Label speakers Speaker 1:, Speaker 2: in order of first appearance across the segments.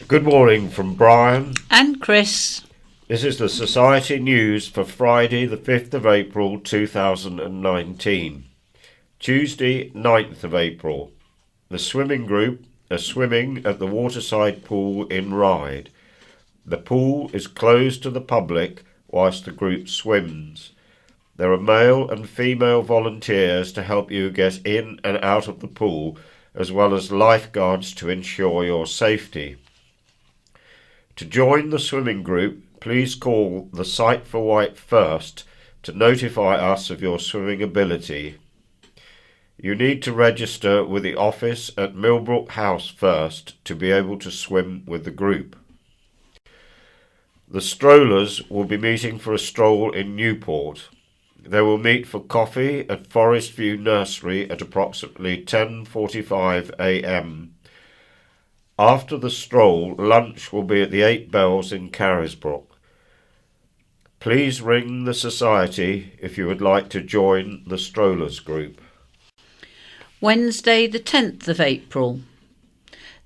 Speaker 1: Good morning from Brian.
Speaker 2: And Chris.
Speaker 1: This is the Society News for Friday the 5th of April 2019. Tuesday 9th of April. The swimming group are swimming at the waterside pool in Wight. The pool is closed to the public whilst the group swims. There are male and female volunteers to help you get in and out of the pool, as well as lifeguards to ensure your safety. To join the swimming group, please call the site for Wight first to notify us of your swimming ability. You need to register with the office at Millbrook House first to be able to swim with the group. The strollers will be meeting for a stroll in Newport. They will meet for coffee at Forest View Nursery at approximately 10:45 a.m. After the stroll, lunch will be at the 8 Bells in Carisbrooke. Please ring the Society if you would like to join the strollers group.
Speaker 2: Wednesday the 10th of April.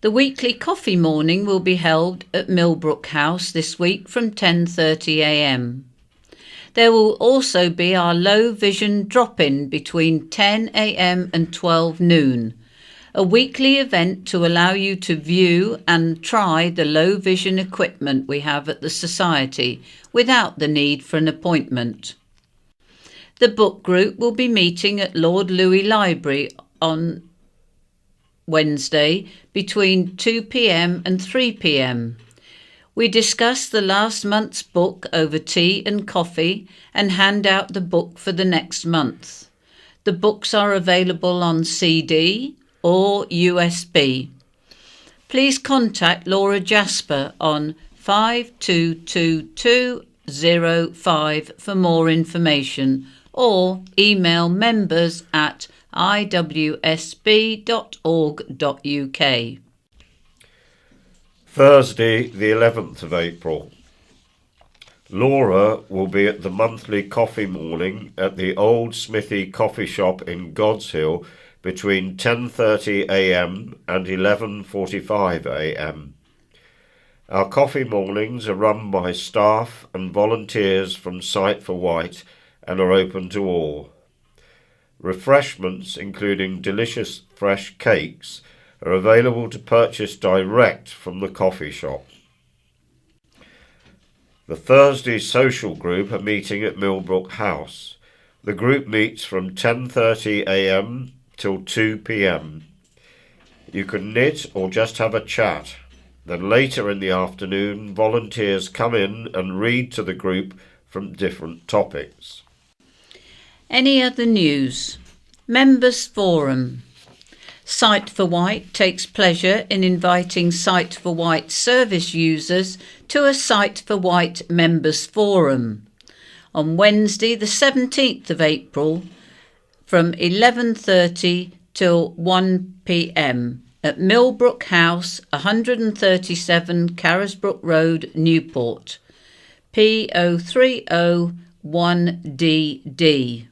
Speaker 2: The weekly coffee morning will be held at Millbrook House this week from 10:30 a.m. There will also be our low vision drop-in between 10 a.m. and 12 noon, a weekly event to allow you to view and try the low vision equipment we have at the Society without the need for an appointment. The book group will be meeting at Lord Louis Library on Wednesday between 2 p.m. and 3 p.m. We discuss the last month's book over tea and coffee and hand out the book for the next month. The books are available on CD or USB. Please contact Laura Jasper on 522205 for more information, or email members@iwsb.org.uk.
Speaker 1: Thursday the 11th of April. Laura will be at the monthly coffee morning at the Old Smithy Coffee Shop in God's Hill between 10:30 a.m. and 11:45 a.m. Our coffee mornings are run by staff and volunteers from Site for Wight and are open to all. Refreshments, including delicious fresh cakes, are available to purchase direct from the coffee shop. The Thursday social group are meeting at Millbrook House. The group meets from 10:30 a.m. till 2 p.m. You can knit or just have a chat. Then later in the afternoon, volunteers come in and read to the group from different topics.
Speaker 2: Any other news? Members Forum. Site for Wight takes pleasure in inviting Site for Wight service users to a Site for Wight Members Forum on Wednesday the 17th of April from 11:30 till 1 p.m. at Millbrook House, 137 Carisbrooke Road, Newport, P0301DD.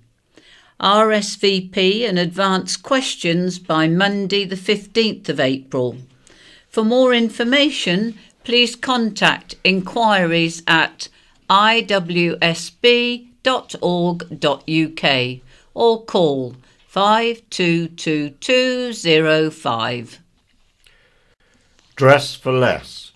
Speaker 2: RSVP and advance questions by Monday the 15th of April. For more information, please contact inquiries@iwsb.org.uk or call 522205.
Speaker 1: Dress for Less.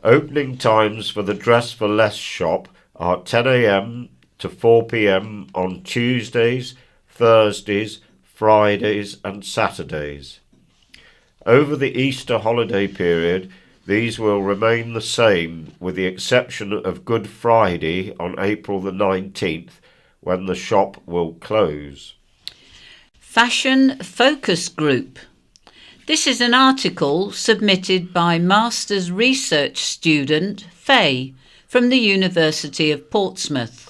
Speaker 1: Opening times for the Dress for Less shop are 10 a.m. to 4 p.m. on Tuesdays, Thursdays, Fridays and Saturdays. Over the Easter holiday period, these will remain the same with the exception of Good Friday on April the 19th, when the shop will close.
Speaker 2: Fashion Focus Group. This is an article submitted by Master's Research student Faye from the University of Portsmouth.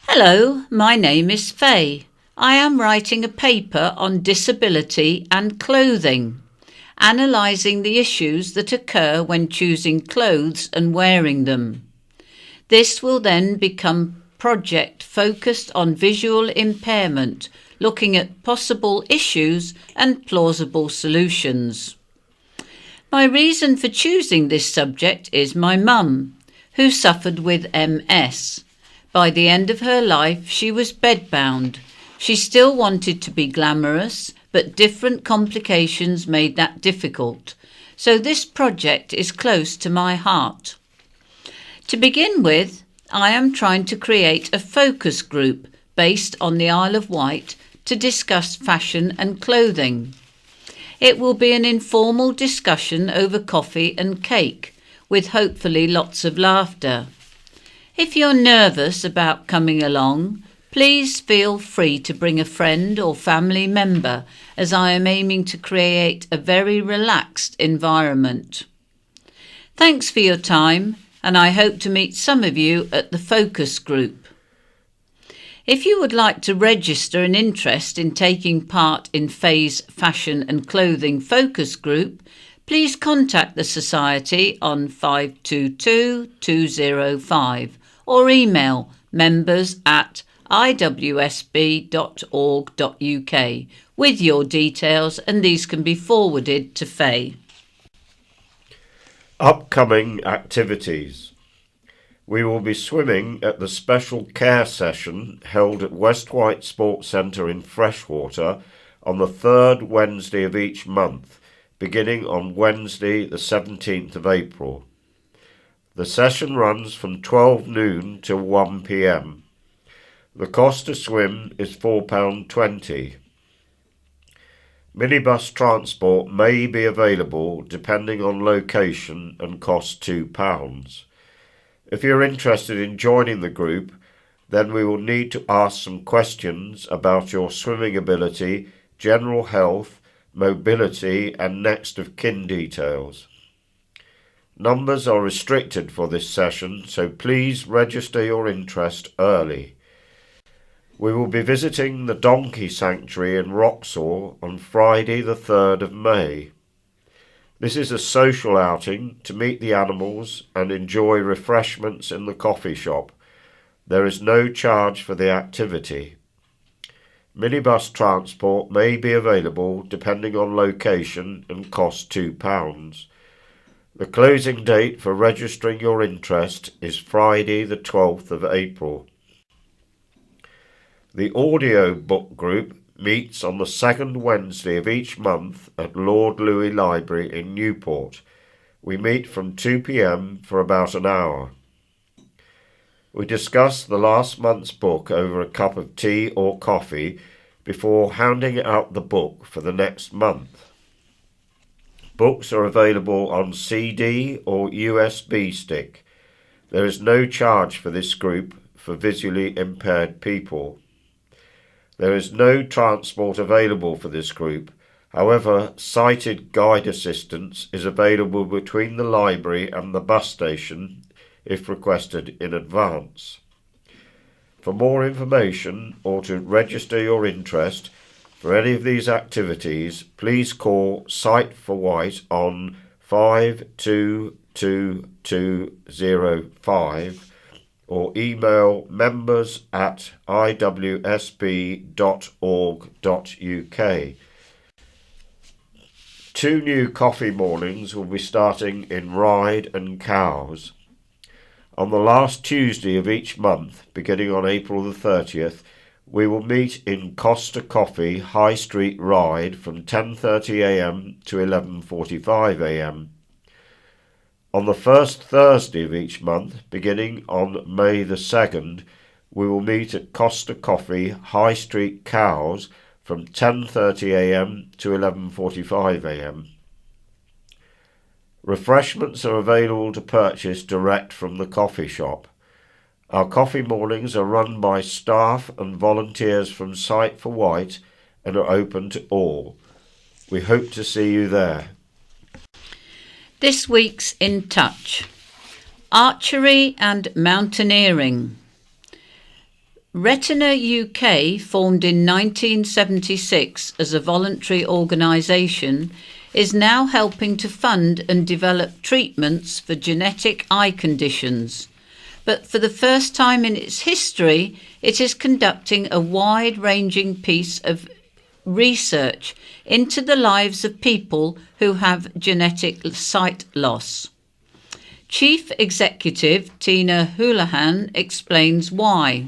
Speaker 2: Hello, my name is Faye. I am writing a paper on disability and clothing, analysing the issues that occur when choosing clothes and wearing them. This will then become project focused on visual impairment, looking at possible issues and plausible solutions. My reason for choosing this subject is my mum, who suffered with MS. By the end of her life, she was bedbound. She still wanted to be glamorous, but different complications made that difficult. So this project is close to my heart. To begin with, I am trying to create a focus group based on the Isle of Wight to discuss fashion and clothing. It will be an informal discussion over coffee and cake, with hopefully lots of laughter. If you're nervous about coming along, please feel free to bring a friend or family member, as I am aiming to create a very relaxed environment. Thanks for your time, and I hope to meet some of you at the focus group. If you would like to register an interest in taking part in Faye's Fashion and Clothing Focus Group, please contact the Society on 522 205 or email members@iwsb.org.uk with your details, and these can be forwarded to Faye.
Speaker 1: Upcoming activities. We will be swimming at the special care session held at West Wight Sports Centre in Freshwater on the third Wednesday of each month, beginning on Wednesday the 17th of April. The session runs from 12 noon till 1 p.m. The cost to swim is £4.20. Minibus transport may be available depending on location and costs £2. If you're interested in joining the group, then we will need to ask some questions about your swimming ability, general health, mobility and next of kin details. Numbers are restricted for this session, so please register your interest early. We will be visiting the Donkey Sanctuary in Wroxall on Friday the 3rd of May. This is a social outing to meet the animals and enjoy refreshments in the coffee shop. There is no charge for the activity. Minibus transport may be available depending on location and cost £2. The closing date for registering your interest is Friday the 12th of April. The audio book group meets on the second Wednesday of each month at Lord Louis Library in Newport. We meet from 2 p.m. for about an hour. We discuss the last month's book over a cup of tea or coffee before handing out the book for the next month. Books are available on CD or USB stick. There is no charge for this group for visually impaired people. There is no transport available for this group. However, sighted guide assistance is available between the library and the bus station if requested in advance. For more information or to register your interest for any of these activities, please call Sight for Wight on 522205 or email members@iwsb.org.uk. 2 new coffee mornings will be starting in Ryde and Cowes. On the last Tuesday of each month, beginning on April the 30th, we will meet in Costa Coffee, High Street, Ryde, from 10:30 a.m. to 11:45 a.m. On the first Thursday of each month, beginning on May the 2nd, we will meet at Costa Coffee, High Street, Cowes, from 10:30 a.m. to 11:45 a.m. Refreshments are available to purchase direct from the coffee shop. Our coffee mornings are run by staff and volunteers from Sight for Wight and are open to all. We hope to see you there.
Speaker 2: This week's In Touch: Archery and Mountaineering. Retina UK, formed in 1976 as a voluntary organisation, is now helping to fund and develop treatments for genetic eye conditions. But for the first time in its history, it is conducting a wide-ranging piece of research into the lives of people who have genetic sight loss. Chief Executive Tina Houlihan explains why.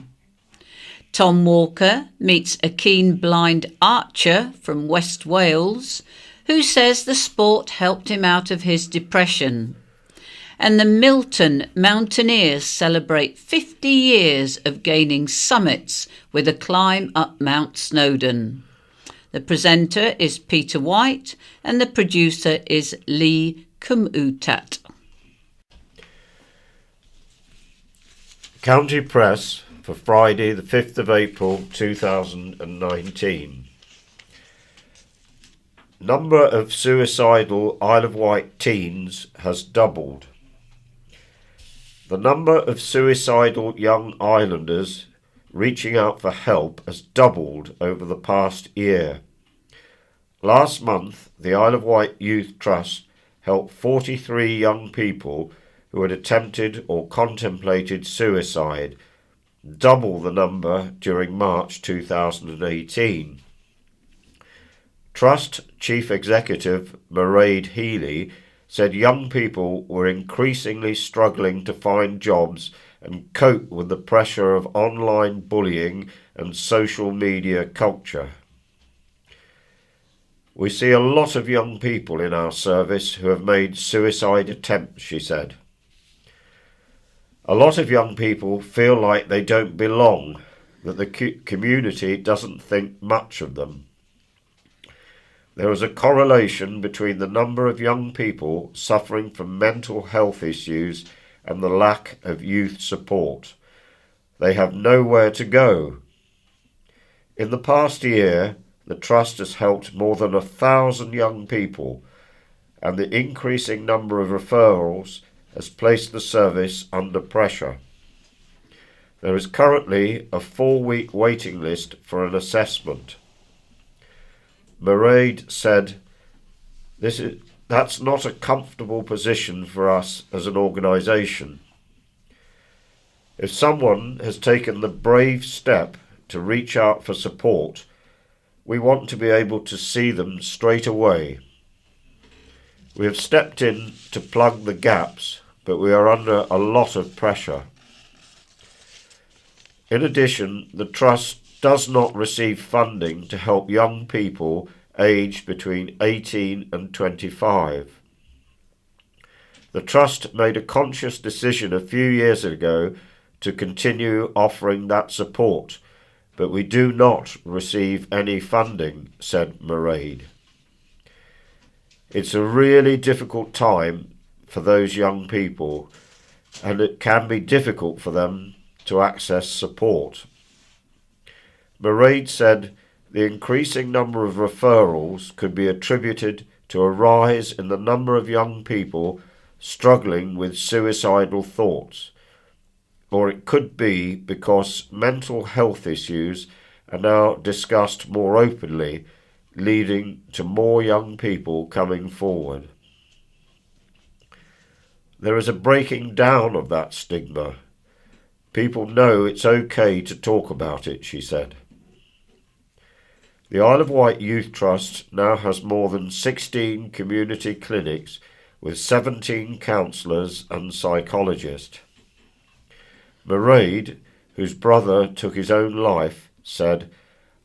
Speaker 2: Tom Walker meets a keen blind archer from West Wales who says the sport helped him out of his depression. And the Milton Mountaineers celebrate 50 years of gaining summits with a climb up Mount Snowdon. The presenter is Peter Wight and the producer is Lee Kumutat.
Speaker 1: County Press for Friday the 5th of April 2019. Number of suicidal Isle of Wight teens has doubled. The number of suicidal young islanders reaching out for help has doubled over the past year. Last month, the Isle of Wight Youth Trust helped 43 young people who had attempted or contemplated suicide, double the number during March 2018. Trust Chief Executive Mairead Healy said young people were increasingly struggling to find jobs and cope with the pressure of online bullying and social media culture. We see a lot of young people in our service who have made suicide attempts, she said. A lot of young people feel like they don't belong, that the community doesn't think much of them. There is a correlation between the number of young people suffering from mental health issues and the lack of youth support. They have nowhere to go. In the past year, the Trust has helped more than 1,000 young people, and the increasing number of referrals has placed the service under pressure. There is currently a 4-week waiting list for an assessment. Mairead said, that's not a comfortable position for us as an organisation. If someone has taken the brave step to reach out for support, we want to be able to see them straight away. We have stepped in to plug the gaps, but we are under a lot of pressure. In addition, the Trust does not receive funding to help young people aged between 18 and 25. The Trust made a conscious decision a few years ago to continue offering that support, but we do not receive any funding, said Mairead. It's a really difficult time for those young people, and it can be difficult for them to access support. Mairead said the increasing number of referrals could be attributed to a rise in the number of young people struggling with suicidal thoughts, or it could be because mental health issues are now discussed more openly, leading to more young people coming forward. There is a breaking down of that stigma. People know it's okay to talk about it, she said. The Isle of Wight Youth Trust now has more than 16 community clinics with 17 counsellors and psychologists. Mairead, whose brother took his own life, said,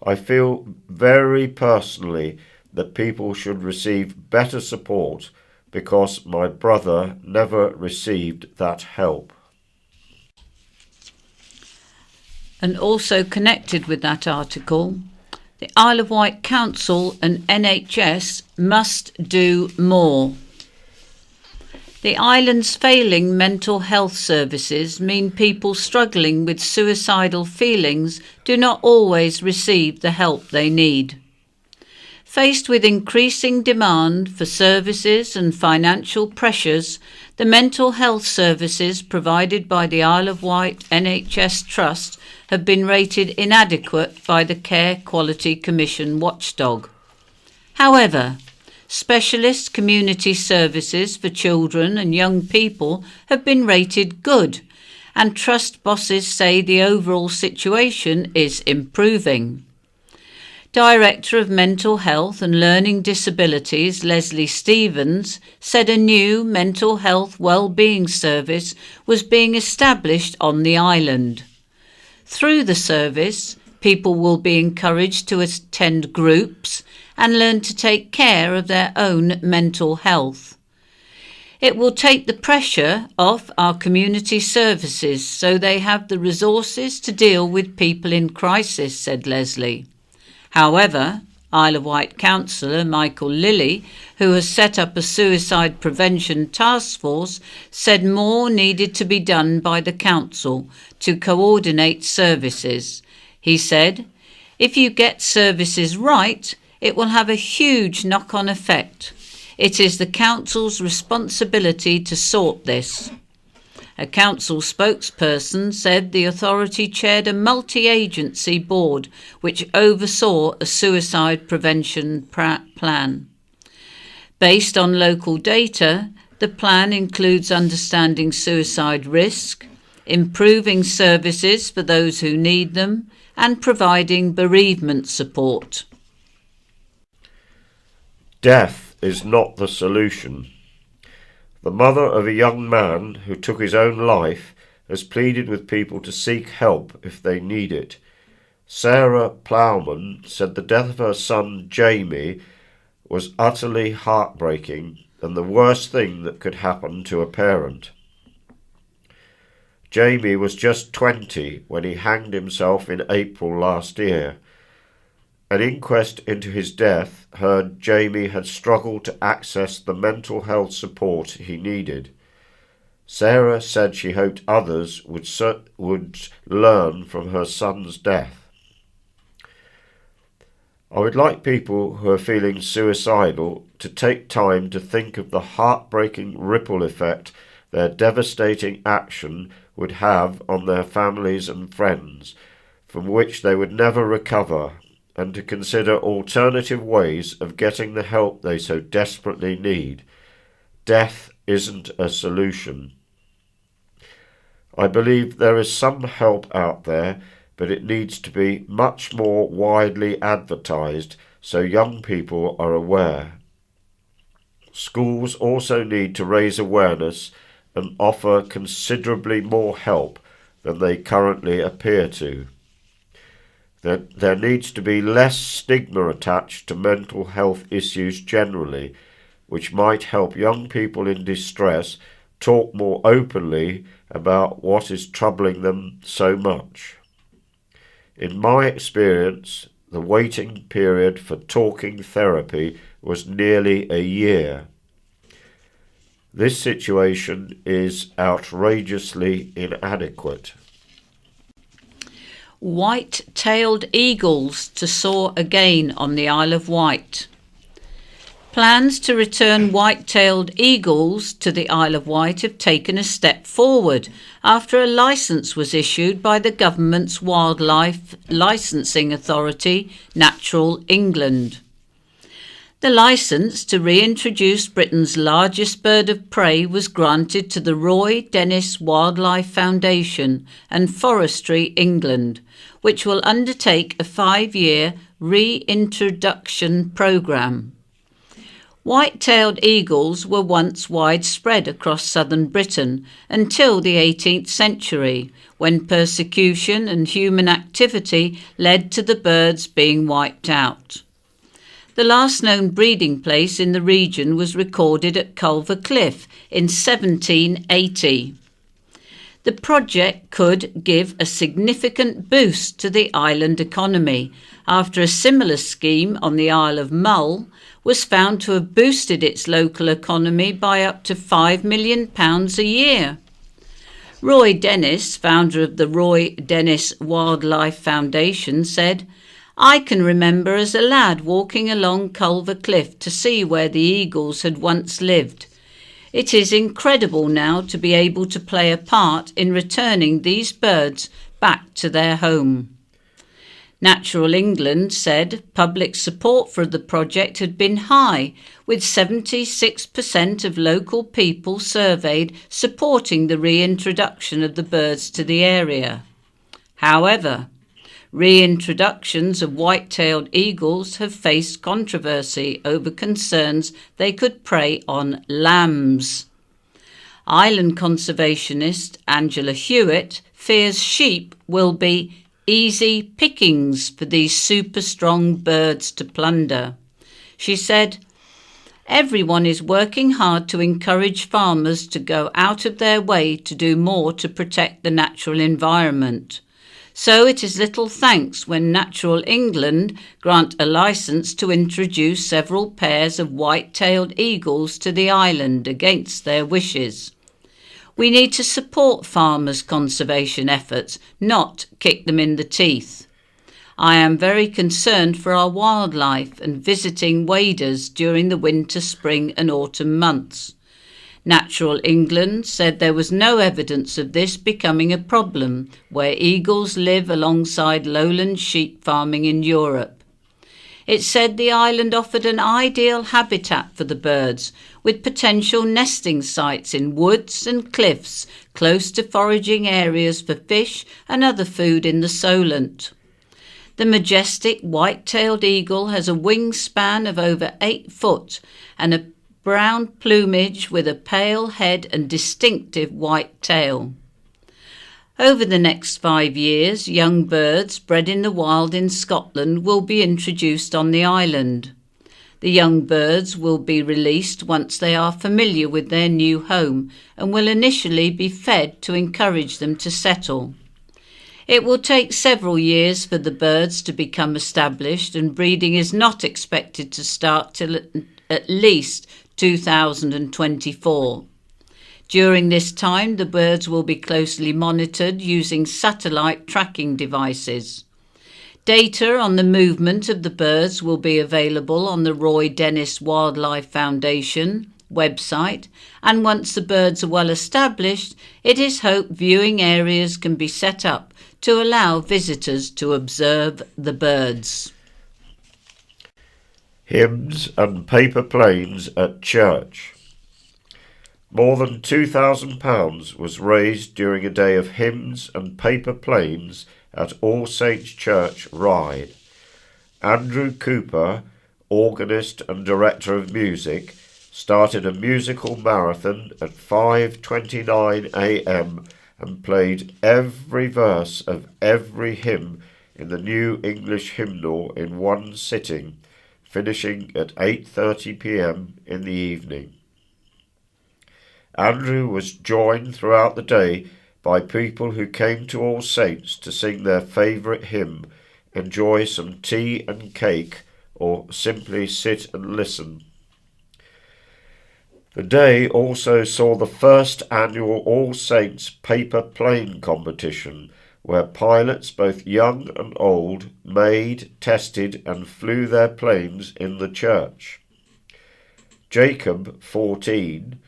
Speaker 1: I feel very personally that people should receive better support because my brother never received that help.
Speaker 2: And also connected with that article, the Isle of Wight Council and NHS must do more. The island's failing mental health services mean people struggling with suicidal feelings do not always receive the help they need. Faced with increasing demand for services and financial pressures, the mental health services provided by the Isle of Wight NHS Trust have been rated inadequate by the Care Quality Commission watchdog. However, specialist community services for children and young people have been rated good, and trust bosses say the overall situation is improving. Director of Mental Health and Learning Disabilities Leslie Stevens said a new mental health wellbeing service was being established on the island. Through the service, people will be encouraged to attend groups and learn to take care of their own mental health. It will take the pressure off our community services so they have the resources to deal with people in crisis, said Leslie. However, Isle of Wight councillor Michael Lilly, who has set up a suicide prevention task force, said more needed to be done by the council to coordinate services. He said, "If you get services right, it will have a huge knock-on effect. It is the council's responsibility to sort this." A council spokesperson said the authority chaired a multi-agency board which oversaw a suicide prevention plan. Based on local data, the plan includes understanding suicide risk, improving services for those who need them, and providing bereavement support.
Speaker 1: Death is not the solution. The mother of a young man who took his own life has pleaded with people to seek help if they need it. Sarah Plowman said the death of her son Jamie was utterly heartbreaking and the worst thing that could happen to a parent. Jamie was just 20 when he hanged himself in April last year. An inquest into his death heard Jamie had struggled to access the mental health support he needed. Sarah said she hoped others would learn from her son's death. I would like people who are feeling suicidal to take time to think of the heartbreaking ripple effect their devastating action would have on their families and friends, from which they would never recover, and to consider alternative ways of getting the help they so desperately need. Death isn't a solution. I believe there is some help out there, but it needs to be much more widely advertised so young people are aware. Schools also need to raise awareness and offer considerably more help than they currently appear to. There needs to be less stigma attached to mental health issues generally, which might help young people in distress talk more openly about what is troubling them so much. In my experience, the waiting period for talking therapy was nearly a year. This situation is outrageously inadequate.
Speaker 2: White-tailed eagles to soar again on the Isle of Wight. Plans to return white-tailed eagles to the Isle of Wight have taken a step forward after a licence was issued by the government's wildlife licensing authority, Natural England. The licence to reintroduce Britain's largest bird of prey was granted to the Roy Dennis Wildlife Foundation and Forestry England, which will undertake a 5-year reintroduction programme. White-tailed eagles were once widespread across southern Britain until the 18th century, when persecution and human activity led to the birds being wiped out. The last known breeding place in the region was recorded at Culver Cliff in 1780. The project could give a significant boost to the island economy after a similar scheme on the Isle of Mull was found to have boosted its local economy by up to £5 million a year. Roy Dennis, founder of the Roy Dennis Wildlife Foundation, said, "I can remember as a lad walking along Culver Cliff to see where the eagles had once lived. It is incredible now to be able to play a part in returning these birds back to their home." Natural England said public support for the project had been high, with 76% of local people surveyed supporting the reintroduction of the birds to the area. However, Reintroductions of white-tailed eagles have faced controversy over concerns they could prey on lambs. Island conservationist Angela Hewitt fears sheep will be easy pickings for these super strong birds to plunder. She said, "Everyone is working hard to encourage farmers to go out of their way to do more to protect the natural environment. So it is little thanks when Natural England grant a licence to introduce several pairs of white-tailed eagles to the island against their wishes. We need to support farmers' conservation efforts, not kick them in the teeth. I am very concerned for our wildlife and visiting waders during the winter, spring and autumn months. Natural England said there was no evidence of this becoming a problem where eagles live alongside lowland sheep farming in Europe. It said the island offered an ideal habitat for the birds, with potential nesting sites in woods and cliffs close to foraging areas for fish and other food in the Solent. The majestic white-tailed eagle has a wingspan of over 8 foot and a brown plumage with a pale head and distinctive white tail. Over the next 5 years, young birds bred in the wild in Scotland will be introduced on the island. The young birds will be released once they are familiar with their new home and will initially be fed to encourage them to settle. It will take several years for the birds to become established, and breeding is not expected to start till at least 2024. During this time, the birds will be closely monitored using satellite tracking devices. Data on the movement of the birds will be available on the Roy Dennis Wildlife Foundation website, and once the birds are well established, it is hoped viewing areas can be set up to allow visitors to observe the birds.
Speaker 1: Hymns and paper planes at church. More than £2,000 was raised during a day of hymns and paper planes at All Saints Church, Ryde. Andrew Cooper, organist and director of music, started a musical marathon at 5:29 a.m. and played every verse of every hymn in the New English Hymnal in one sitting, finishing at 8:30 p.m. in the evening. Andrew was joined throughout the day by people who came to All Saints to sing their favourite hymn, enjoy some tea and cake, or simply sit and listen. The day also saw the first annual All Saints paper plane competition, where pilots both young and old made, tested and flew their planes in the church. Jacob, 14,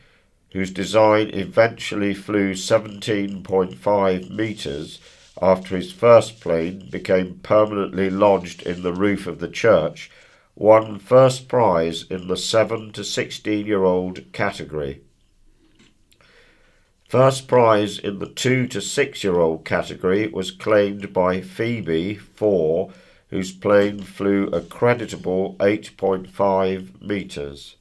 Speaker 1: whose design eventually flew 17.5 metres after his first plane became permanently lodged in the roof of the church, won first prize in the 7 to 16-year-old category. First prize in the 2 to 6-year-old category was claimed by Phoebe, 4, whose plane flew a creditable 8.5 metres.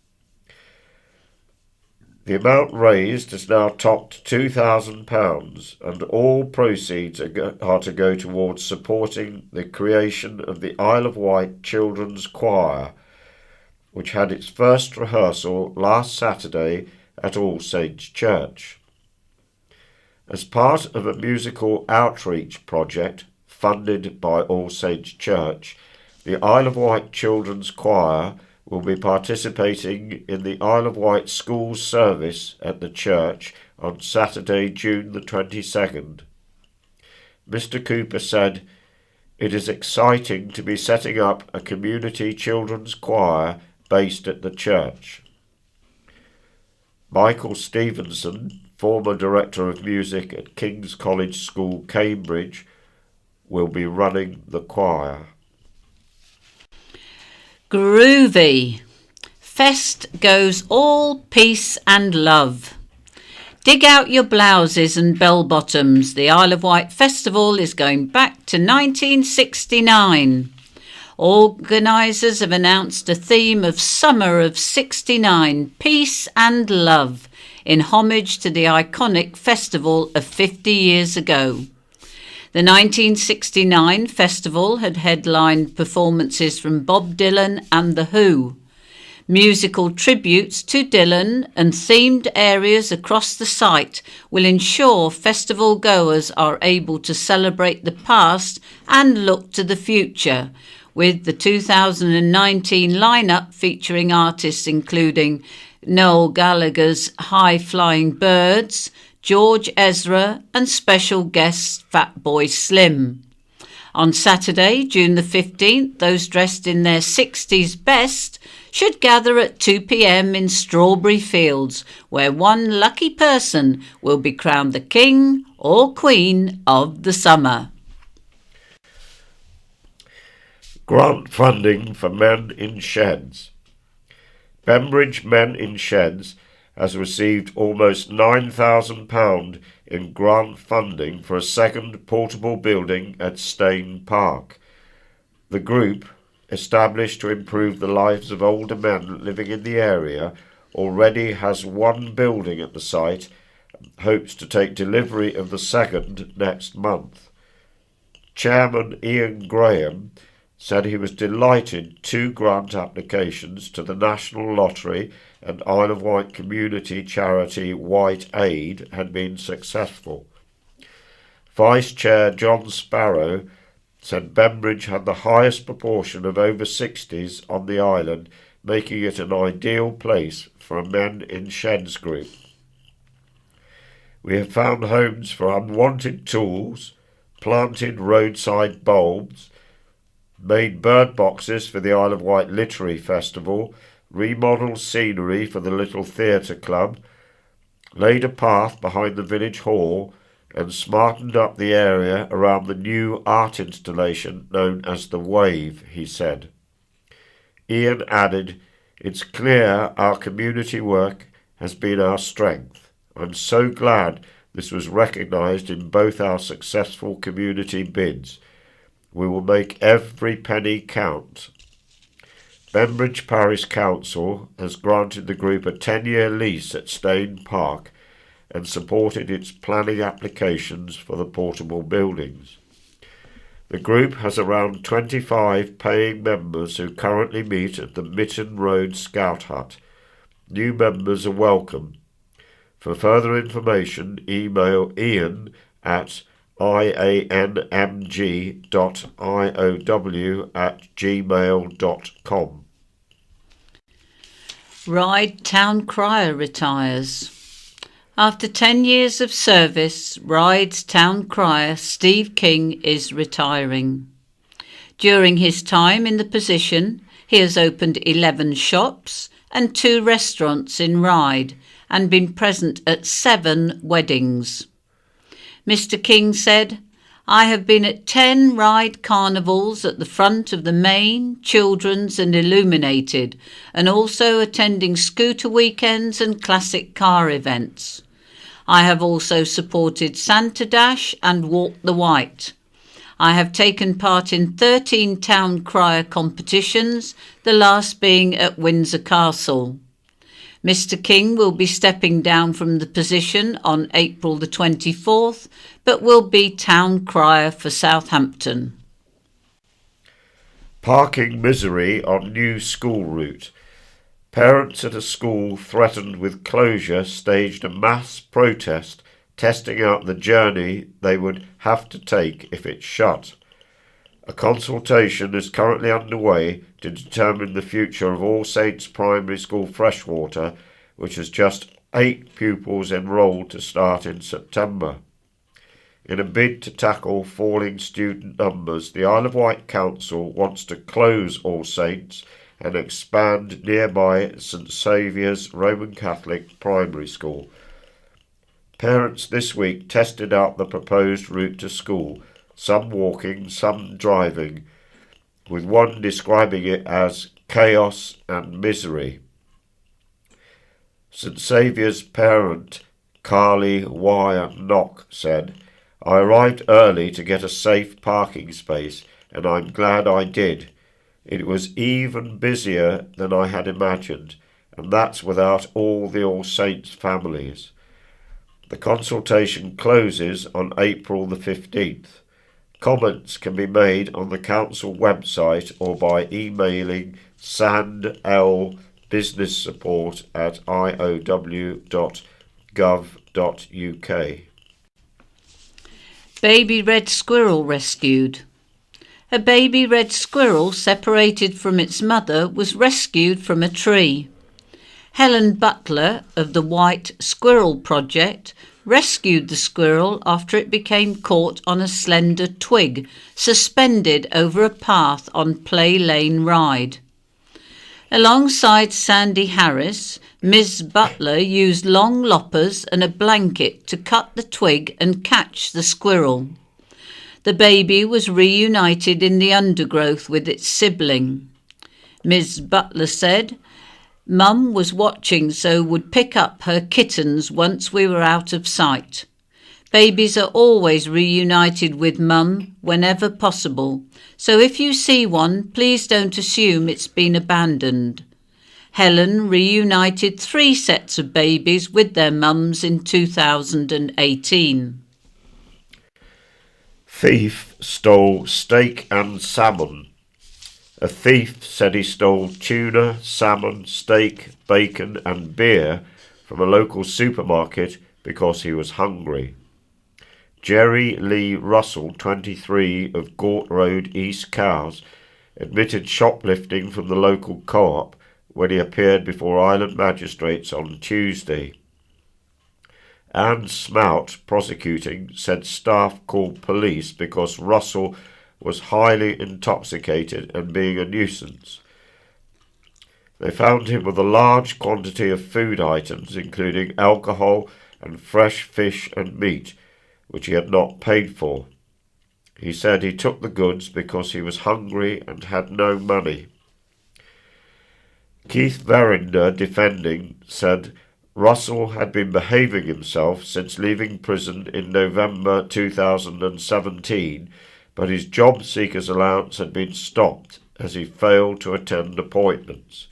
Speaker 1: The amount raised has now topped £2,000, and all proceeds are to go towards supporting the creation of the Isle of Wight Children's Choir, which had its first rehearsal last Saturday at All Saints Church. As part of a musical outreach project funded by All Saints Church, the Isle of Wight Children's Choir will be participating in the Isle of Wight School service at the church on Saturday, June the 22nd. Mr. Cooper said, "It is exciting to be setting up a community children's choir based at the church." Michael Stevenson, former Director of Music at King's College School, Cambridge, will be running the choir.
Speaker 2: Groovy. Fest goes all peace and love. Dig out your blouses and bell-bottoms. The Isle of Wight Festival is going back to 1969. Organisers have announced a theme of Summer of '69, Peace and Love, in homage to the iconic festival of 50 years ago. The 1969 festival had headlined performances from Bob Dylan and The Who. Musical tributes to Dylan and themed areas across the site will ensure festival goers are able to celebrate the past and look to the future, with the 2019 lineup featuring artists including Noel Gallagher's High Flying Birds, George Ezra and special guest Fatboy Slim. On Saturday, June the 15th, those dressed in their 60s best should gather at 2 p.m. in Strawberry Fields, where one lucky person will be crowned the King or Queen of the Summer.
Speaker 1: Grant funding for Men in Sheds. Bembridge Men in Sheds has received almost £9,000 in grant funding for a second portable building at Stane Park. The group, established to improve the lives of older men living in the area, already has one building at the site and hopes to take delivery of the second next month. Chairman Ian Graham said he was delighted 2 grant applications to the National Lottery and Isle of Wight community charity Wight Aid had been successful. Vice Chair John Sparrow said Bembridge had the highest proportion of over 60s on the island, making it an ideal place for a Men in Sheds group. We have found homes for unwanted tools, planted roadside bulbs, made bird boxes for the Isle of Wight Literary Festival, remodelled scenery for the Little Theatre Club, laid a path behind the village hall, and smartened up the area around the new art installation known as The Wave, he said. Ian added, "It's clear our community work has been our strength. I'm so glad this was recognised in both our successful community bids. We will make every penny count." Bembridge Parish Council has granted the group a 10-year lease at Stane Park and supported its planning applications for the portable buildings. The group has around 25 paying members who currently meet at the Mitten Road Scout Hut. New members are welcome. For further information, email Ian at iamg.iow@gmail.com.
Speaker 2: Ryde Town Crier retires. After 10 years of service, Ryde's Town Crier Steve King is retiring. During his time in the position, he has opened 11 shops and 2 restaurants in Ryde and been present at 7 weddings. Mr. King said, "I have been at 10 Ryde carnivals at the front of the main, children's and illuminated, and also attending scooter weekends and classic car events. I have also supported Santa Dash and Walk the Wight. I have taken part in 13 town crier competitions, the last being at Windsor Castle." Mr. King will be stepping down from the position on April the 24th, but will be town crier for Southampton.
Speaker 1: Parking misery on new school route. Parents at a school threatened with closure staged a mass protest, testing out the journey they would have to take if it shut. A consultation is currently underway to determine the future of All Saints Primary School Freshwater, which has just 8 pupils enrolled to start in September. In a bid to tackle falling student numbers, the Isle of Wight Council wants to close All Saints and expand nearby St Saviour's Roman Catholic Primary School. Parents this week tested out the proposed route to school, some walking, some driving, with one describing it as chaos and misery. St Saviour's parent Carly Wire-Knock said, "I arrived early to get a safe parking space, and I'm glad I did. It was even busier than I had imagined, and that's without all the All Saints families." The consultation closes on April the 15th. Comments can be made on the council website or by emailing sandlbusinessupport@iow.gov.uk.
Speaker 2: Baby red squirrel rescued. A baby red squirrel separated from its mother was rescued from a tree. Helen Butler of the Wight Squirrel Project rescued the squirrel after it became caught on a slender twig suspended over a path on Play Lane Ride. Alongside Sandy Harris, Ms. Butler used long loppers and a blanket to cut the twig and catch the squirrel. The baby was reunited in the undergrowth with its sibling. Ms. Butler said, "Mum was watching so would pick up her kittens once we were out of sight. Babies are always reunited with Mum whenever possible, so if you see one, please don't assume it's been abandoned." Helen reunited 3 sets of babies with their mums in 2018.
Speaker 1: Thief stole steak and salmon. A thief said he stole tuna, salmon, steak, bacon and beer from a local supermarket because he was hungry. Jerry Lee Russell, 23, of Gort Road, East Cowes, admitted shoplifting from the local co-op when he appeared before Island magistrates on Tuesday. Anne Smout, prosecuting, said staff called police because Russell was highly intoxicated and being a nuisance. They found him with a large quantity of food items, including alcohol and fresh fish and meat, which he had not paid for. He said he took the goods because he was hungry and had no money. Keith Verinder, defending, said Russell had been behaving himself since leaving prison in November 2017, but his job seekers allowance had been stopped as he failed to attend appointments.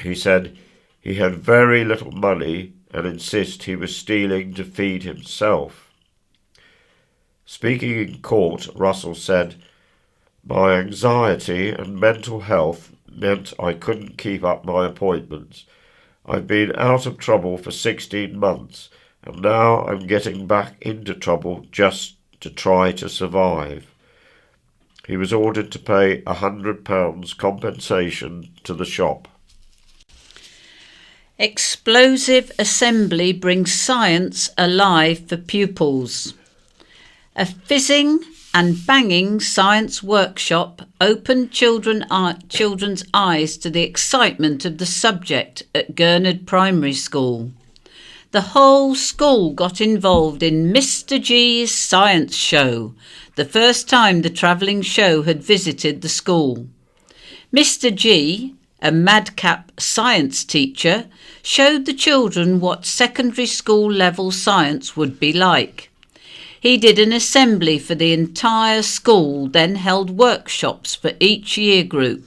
Speaker 1: He said he had very little money and insisted he was stealing to feed himself. Speaking in court, Russell said, "My anxiety and mental health meant I couldn't keep up my appointments. I've been out of trouble for 16 months, and now I'm getting back into trouble just to try to survive." He was ordered to pay £100 compensation to the shop.
Speaker 2: Explosive assembly brings science alive for pupils. A fizzing and banging science workshop opened children's eyes to the excitement of the subject at Gurnard Primary School. The whole school got involved in Mr. G's science show, the first time the travelling show had visited the school. Mr. G, a madcap science teacher, showed the children what secondary school level science would be like. He did an assembly for the entire school, then held workshops for each year group.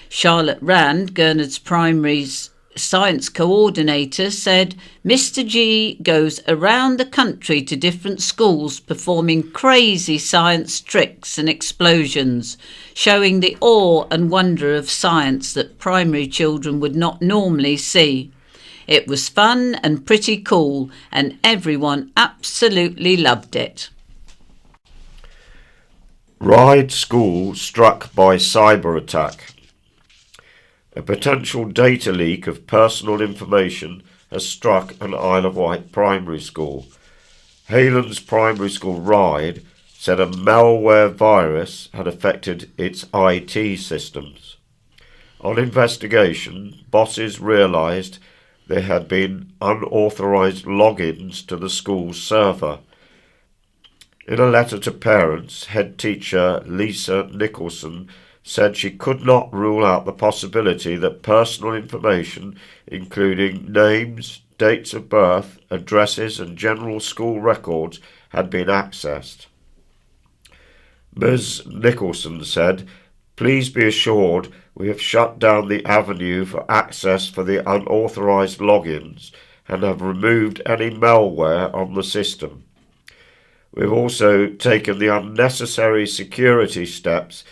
Speaker 2: Charlotte Rand, Gurnard's Primary's science coordinator, said Mr. G goes around the country to different schools performing crazy science tricks and explosions, showing the awe and wonder of science that primary children would not normally see. It was fun and pretty cool, and everyone absolutely loved it.
Speaker 1: Ryde School struck by cyber attack. A potential data leak of personal information has struck an Isle of Wight primary school. Haylands Primary School Ryde said a malware virus had affected its IT systems. On investigation, bosses realised there had been unauthorised logins to the school's server. In a letter to parents, head teacher Lisa Nicholson said she could not rule out the possibility that personal information, including names, dates of birth, addresses and general school records had been accessed. Ms. Nicholson said, "Please be assured we have shut down the avenue for access for the unauthorised logins and have removed any malware on the system. We've also taken the unnecessary security steps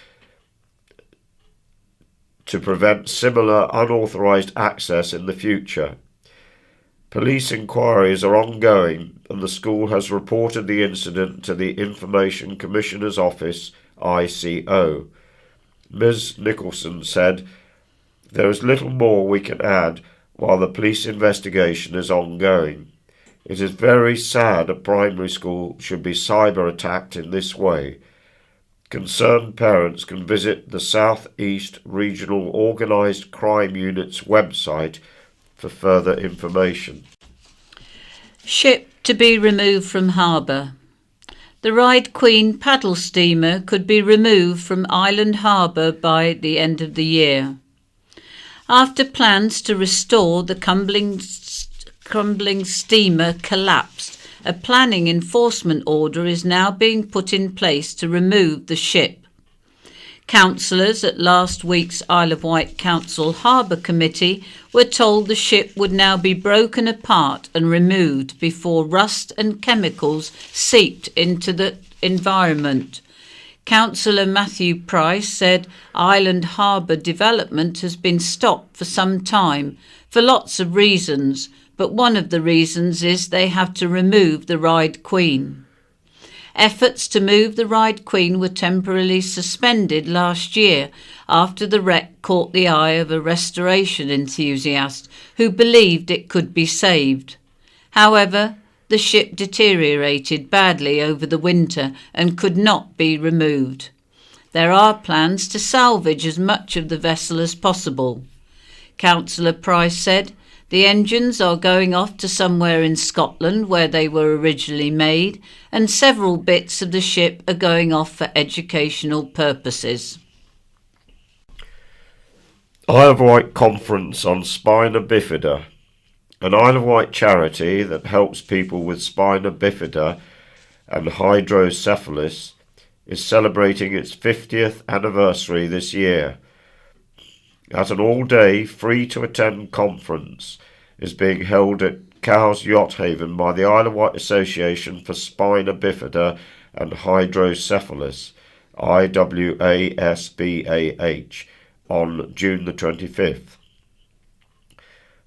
Speaker 1: to prevent similar unauthorised access in the future. Police inquiries are ongoing and the school has reported the incident to the Information Commissioner's Office, ICO. Ms. Nicholson said, "There is little more we can add while the police investigation is ongoing. It is very sad a primary school should be cyber-attacked in this way. Concerned parents can visit the South East Regional Organised Crime Unit's website for further information."
Speaker 2: Ship to be removed from harbour. The Ride Queen paddle steamer could be removed from Island Harbour by the end of the year. After plans to restore the crumbling steamer collapsed, a planning enforcement order is now being put in place to remove the ship. Councillors at last week's Isle of Wight Council Harbour Committee were told the ship would now be broken apart and removed before rust and chemicals seeped into the environment. Councillor Matthew Price said Island Harbour development has been stopped for some time for lots of reasons, but one of the reasons is they have to remove the Ride Queen. Efforts to move the Ride Queen were temporarily suspended last year after the wreck caught the eye of a restoration enthusiast who believed it could be saved. However, the ship deteriorated badly over the winter and could not be removed. There are plans to salvage as much of the vessel as possible. Councillor Price said, "The engines are going off to somewhere in Scotland where they were originally made, and several bits of the ship are going off for educational purposes."
Speaker 1: Isle of Wight Conference on Spina Bifida. An Isle of Wight charity that helps people with spina bifida and hydrocephalus is celebrating its 50th anniversary this year. At an all-day, free-to-attend conference is being held at Cowes Yacht Haven by the Isle of Wight Association for Spina Bifida and Hydrocephalus, IWASBAH, on June the 25th.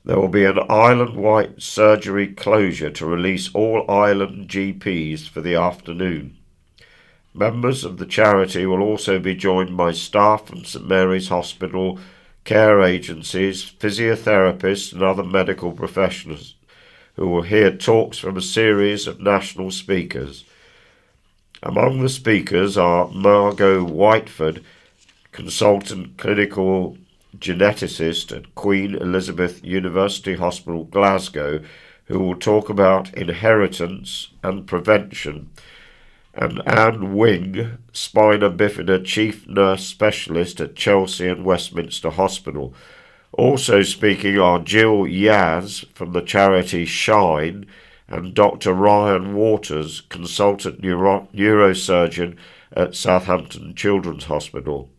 Speaker 1: There will be an island-wide surgery closure to release all island GPs for the afternoon. Members of the charity will also be joined by staff from St Mary's Hospital, care agencies, physiotherapists and other medical professionals who will hear talks from a series of national speakers. Among the speakers are Margot Whiteford, consultant clinical geneticist at Queen Elizabeth University Hospital, Glasgow, who will talk about inheritance and prevention, and Anne Wing, spina bifida chief nurse specialist at Chelsea and Westminster Hospital. Also speaking are Jill Yaz from the charity Shine and Dr. Ryan Waters, consultant neurosurgeon at Southampton Children's Hospital.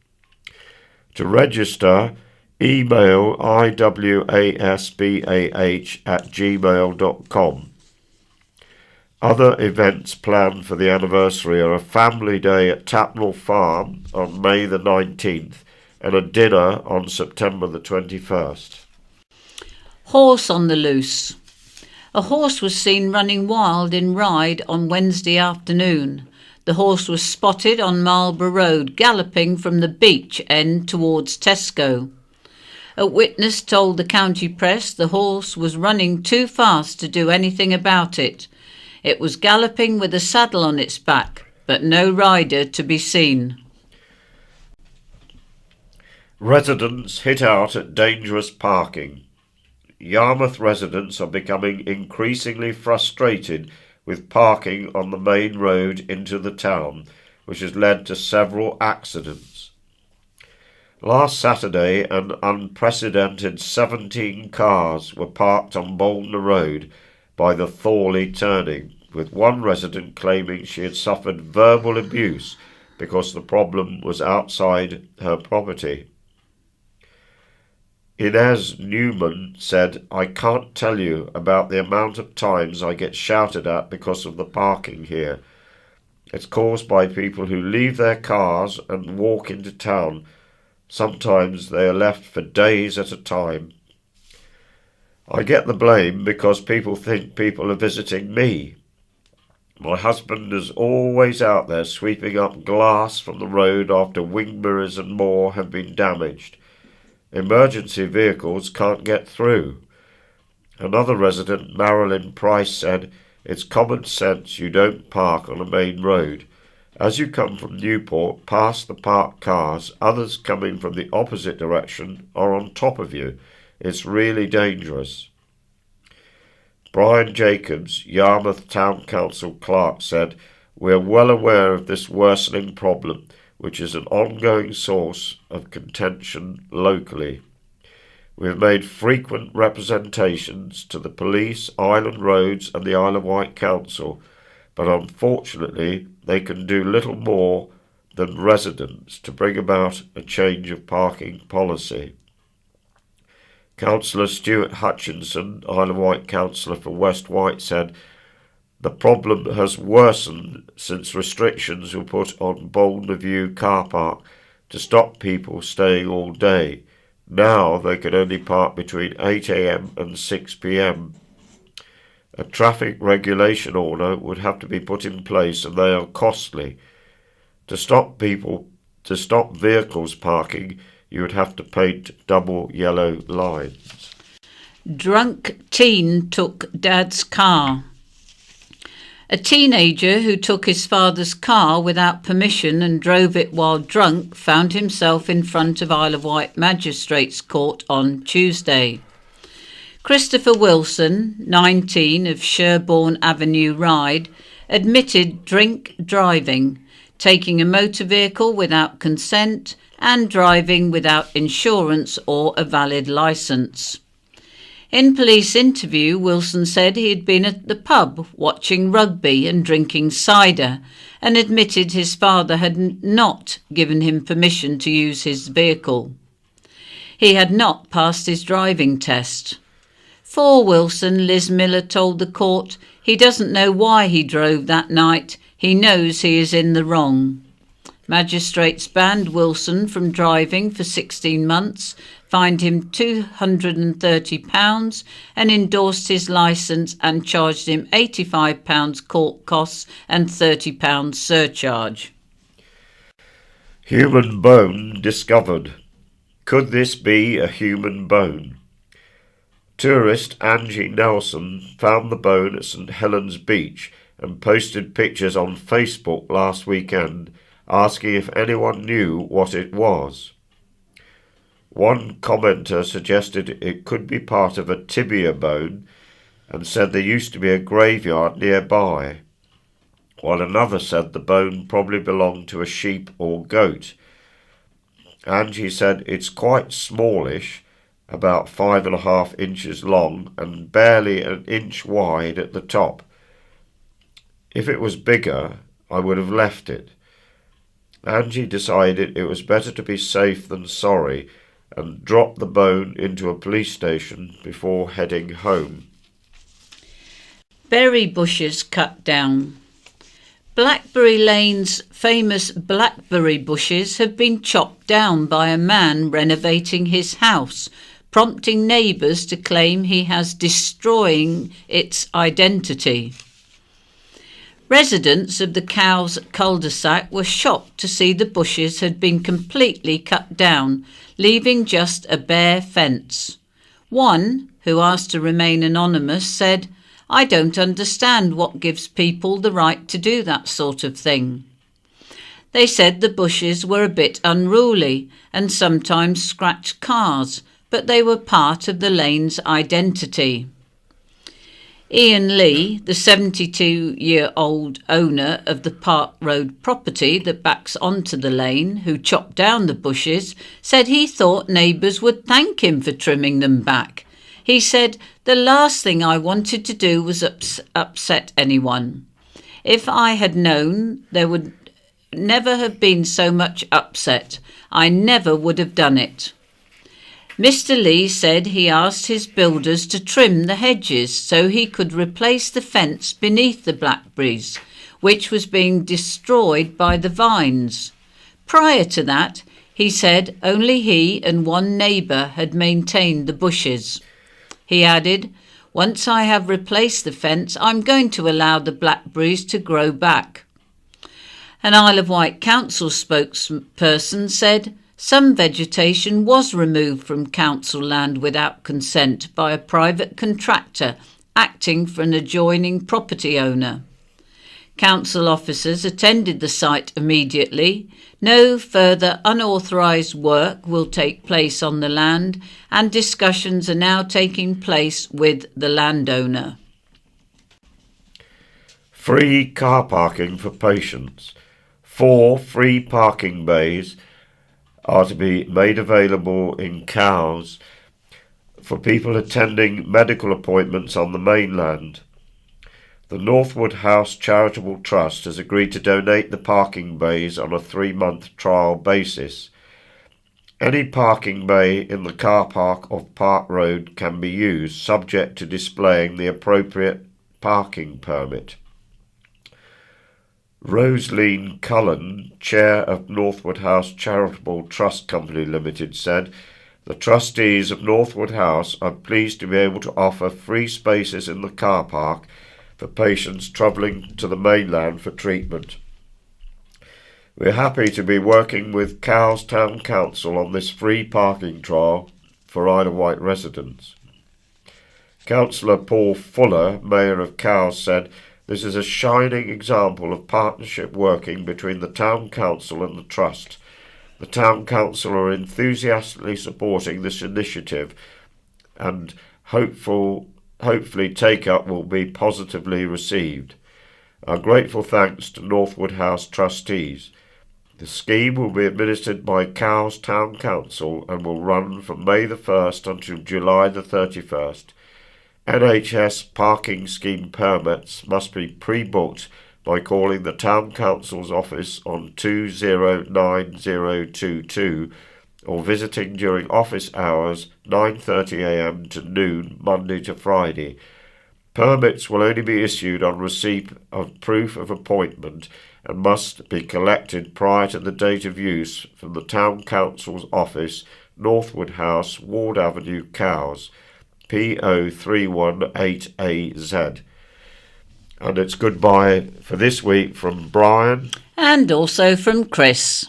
Speaker 1: To register, email iwasbah@gmail.com. Other events planned for the anniversary are a family day at Tapnell Farm on May the 19th and a dinner on September the 21st.
Speaker 2: Horse on the loose. A horse was seen running wild in Ryde on Wednesday afternoon. The horse was spotted on Marlborough Road, galloping from the beach end towards Tesco. A witness told the county press the horse was running too fast to do anything about it. It was galloping with a saddle on its back, but no rider to be seen.
Speaker 1: Residents hit out at dangerous parking. Yarmouth residents are becoming increasingly frustrated with parking on the main road into the town, which has led to several accidents. Last Saturday, an unprecedented 17 cars were parked on Boulder Road by the Thorley turning, with one resident claiming she had suffered verbal abuse because the problem was outside her property. Inez Newman said, "I can't tell you about the amount of times I get shouted at because of the parking here. It's caused by people who leave their cars and walk into town. Sometimes they are left for days at a time. I get the blame because people think people are visiting me. My husband is always out there sweeping up glass from the road after wing mirrors and more have been damaged. Emergency vehicles can't get through." Another resident, Marilyn Price, said, "It's common sense you don't park on a main road. As you come from Newport past the parked cars, others coming from the opposite direction are on top of you. It's really dangerous." Brian Jacobs, Yarmouth Town Council clerk, said, "We are well aware of this worsening problem, which is an ongoing source of contention locally. We have made frequent representations to the police, Island Roads and the Isle of Wight Council, but unfortunately they can do little more than residents to bring about a change of parking policy." Councillor Stuart Hutchinson, Isle of Wight councillor for West Wight, said, "The problem has worsened since restrictions were put on Boulder View car park to stop people staying all day. Now they can only park between 8 a.m. and 6 p.m. A traffic regulation order would have to be put in place, and they are costly. To stop vehicles parking, you would have to paint double yellow lines."
Speaker 2: Drunk teen took dad's car. A teenager who took his father's car without permission and drove it while drunk found himself in front of Isle of Wight Magistrates Court on Tuesday. Christopher Wilson, 19, of Sherborne Avenue Ryde, admitted drink driving, taking a motor vehicle without consent and driving without insurance or a valid licence. In police interview, Wilson said he had been at the pub watching rugby and drinking cider and admitted his father had not given him permission to use his vehicle. He had not passed his driving test. For Wilson, Liz Miller told the court he doesn't know why he drove that night. He knows he is in the wrong. Magistrates banned Wilson from driving for 16 months, fined him £230 and endorsed his licence and charged him £85 court costs and £30 surcharge.
Speaker 1: Human bone discovered. Could this be a human bone? Tourist Angie Nelson found the bone at St Helens Beach and posted pictures on Facebook last weekend asking if anyone knew what it was. One commenter suggested it could be part of a tibia bone and said there used to be a graveyard nearby, while another said the bone probably belonged to a sheep or goat. Angie said it's quite smallish, about 5.5 inches long and barely an inch wide at the top. If it was bigger, I would have left it. Angie decided it was better to be safe than sorry and dropped the bone into a police station before heading home.
Speaker 2: Berry bushes cut down. Blackberry Lane's famous blackberry bushes have been chopped down by a man renovating his house, prompting neighbours to claim he has destroying its identity. Residents of the Cows cul-de-sac were shocked to see the bushes had been completely cut down, leaving just a bare fence. One, who asked to remain anonymous, said, "I don't understand what gives people the right to do that sort of thing." They said the bushes were a bit unruly and sometimes scratched cars, but they were part of the lane's identity. Ian Lee, the 72-year-old owner of the Park Road property that backs onto the lane, who chopped down the bushes, said he thought neighbours would thank him for trimming them back. He said, "The last thing I wanted to do was upset anyone. If I had known there would never have been so much upset, I never would have done it." Mr. Lee said he asked his builders to trim the hedges so he could replace the fence beneath the blackberries, which was being destroyed by the vines. Prior to that, he said only he and one neighbour had maintained the bushes. He added, "Once I have replaced the fence, I'm going to allow the blackberries to grow back." An Isle of Wight council spokesperson said some vegetation was removed from council land without consent by a private contractor acting for an adjoining property owner. Council officers attended the site immediately. No further unauthorised work will take place on the land, and discussions are now taking place with the landowner.
Speaker 1: Free car parking for patients. 4 free parking bays are to be made available in Cowes for people attending medical appointments on the mainland. The Northwood House Charitable Trust has agreed to donate the parking bays on a 3-month trial basis. Any parking bay in the car park of Park Road can be used, subject to displaying the appropriate parking permit. Rosaline Cullen, Chair of Northwood House Charitable Trust Company Limited, said, "The trustees of Northwood House are pleased to be able to offer free spaces in the car park for patients travelling to the mainland for treatment. We're happy to be working with Cowes Town Council on this free parking trial for Isle of Wight residents." Councillor Paul Fuller, Mayor of Cowes, said, "This is a shining example of partnership working between the Town Council and the Trust. The Town Council are enthusiastically supporting this initiative and hopefully take-up will be positively received. Our grateful thanks to Northwood House trustees. The scheme will be administered by Cowes Town Council and will run from May the 1st until July the 31st. NHS parking scheme permits must be pre-booked by calling the Town Council's office on 209022 or visiting during office hours 9:30 a.m. to noon, Monday to Friday. Permits will only be issued on receipt of proof of appointment and must be collected prior to the date of use from the Town Council's office, Northwood House, Ward Avenue, Cowes, PO 318AZ. And it's goodbye for this week from Brian.
Speaker 2: And also from Chris.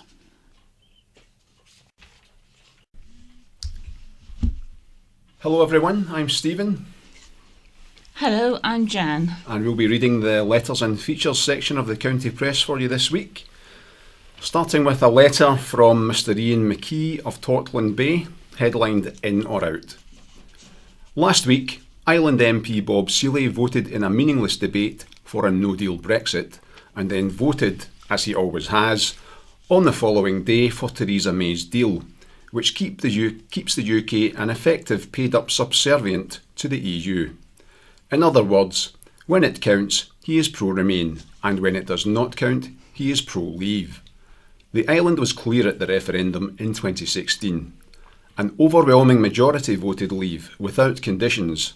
Speaker 3: Hello everyone, I'm Stephen.
Speaker 4: Hello, I'm Jan.
Speaker 3: And we'll be reading the letters and features section of the County Press for you this week. Starting with a letter from Mr Ian McKee of Tortland Bay, headlined "In or Out". Last week, Island MP Bob Seeley voted in a meaningless debate for a no-deal Brexit, and then voted, as he always has, on the following day for Theresa May's deal, which keeps the UK an effective paid-up subservient to the EU. In other words, when it counts, he is pro-Remain, and when it does not count, he is pro-Leave. The island was clear at the referendum in 2016. An overwhelming majority voted Leave without conditions,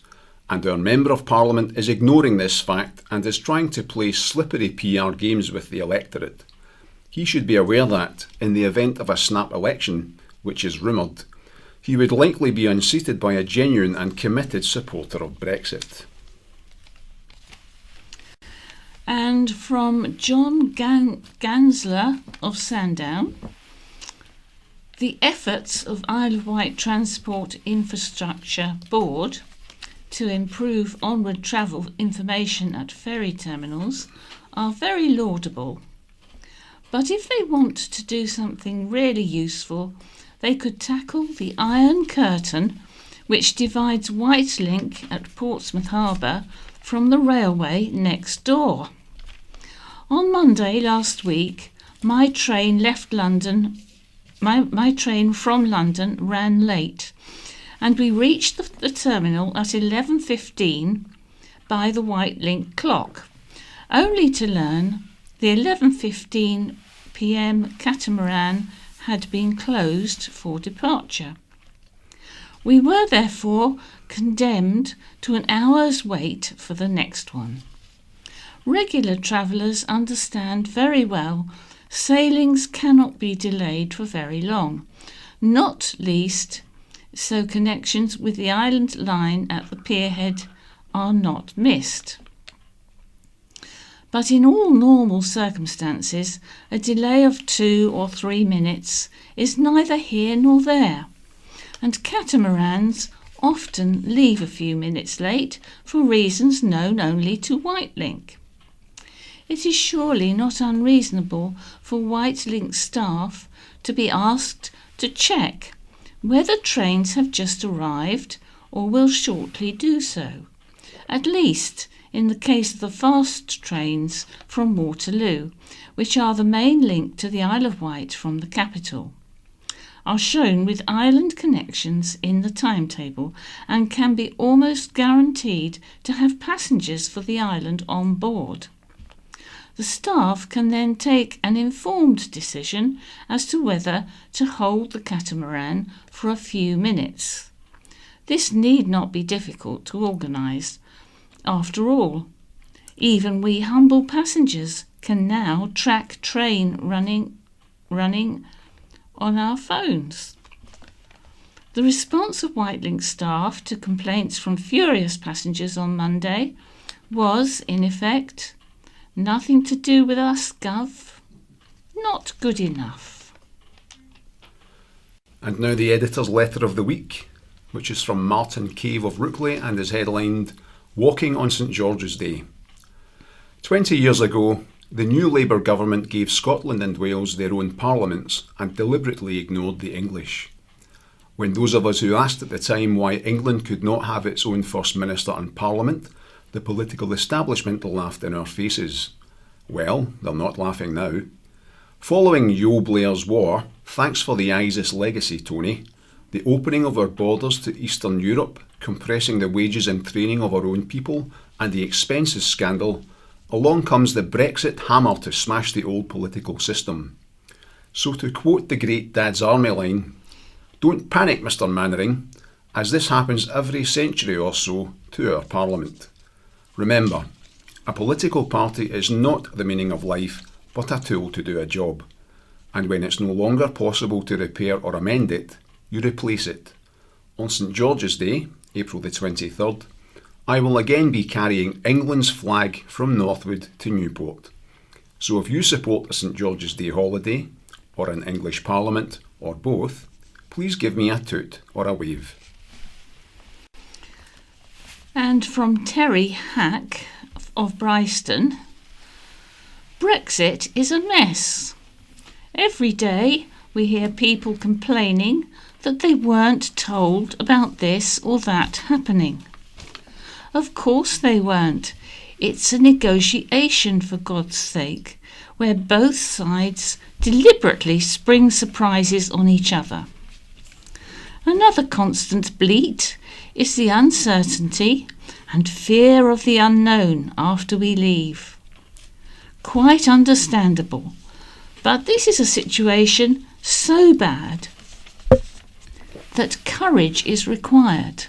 Speaker 3: and our Member of Parliament is ignoring this fact and is trying to play slippery PR games with the electorate. He should be aware that, in the event of a snap election, which is rumoured, he would likely be unseated by a genuine and committed supporter of Brexit.
Speaker 4: And from John Gansler of Sandown, the efforts of Isle of Wight Transport Infrastructure Board to improve onward travel information at ferry terminals are very laudable. But if they want to do something really useful, they could tackle the Iron Curtain, which divides Wight Link at Portsmouth Harbour from the railway next door. On Monday last week, my train from London ran late, and we reached the terminal at 11:15 by the Wight Link clock, only to learn the 11:15 p.m. catamaran had been closed for departure. We were therefore condemned to an hour's wait for the next one. Regular travellers understand very well sailings cannot be delayed for very long, not least so connections with the island line at the pierhead are not missed. But in all normal circumstances, a delay of 2 or 3 minutes is neither here nor there, and catamarans often leave a few minutes late for reasons known only to Wight Link. It is surely not unreasonable for Wight Link staff to be asked to check whether trains have just arrived or will shortly do so, at least in the case of the fast trains from Waterloo, which are the main link to the Isle of Wight from the capital, are shown with island connections in the timetable and can be almost guaranteed to have passengers for the island on board. The staff can then take an informed decision as to whether to hold the catamaran for a few minutes. This need not be difficult to organise. After all, even we humble passengers can now track train running on our phones. The response of Wight Link staff to complaints from furious passengers on Monday was, in effect, "Nothing to do with us, Gov. Not good enough."
Speaker 3: And now the editor's letter of the week, which is from Martin Cave of Rookley and is headlined "Walking on St George's Day." 20 years ago, the new Labour government gave Scotland and Wales their own parliaments and deliberately ignored the English. When those of us who asked at the time why England could not have its own First Minister and Parliament, the political establishment laughed in our faces. Well, they're not laughing now. Following Yo Blair's war, thanks for the ISIS legacy, Tony, the opening of our borders to Eastern Europe, compressing the wages and training of our own people, and the expenses scandal, along comes the Brexit hammer to smash the old political system. So to quote the great Dad's Army line, "Don't panic, Mr Mannering, as this happens every century or so to our Parliament." Remember, a political party is not the meaning of life, but a tool to do a job. And when it's no longer possible to repair or amend it, you replace it. On St George's Day, April the 23rd, I will again be carrying England's flag from Northwood to Newport. So if you support a St George's Day holiday, or an English Parliament, or both, please give me a toot or a wave.
Speaker 4: And from Terry Hack of Bryston, Brexit is a mess. Every day we hear people complaining that they weren't told about this or that happening. Of course they weren't. It's a negotiation, for God's sake, where both sides deliberately spring surprises on each other. Another constant bleat is the uncertainty and fear of the unknown after we leave. Quite understandable, but this is a situation so bad that courage is required.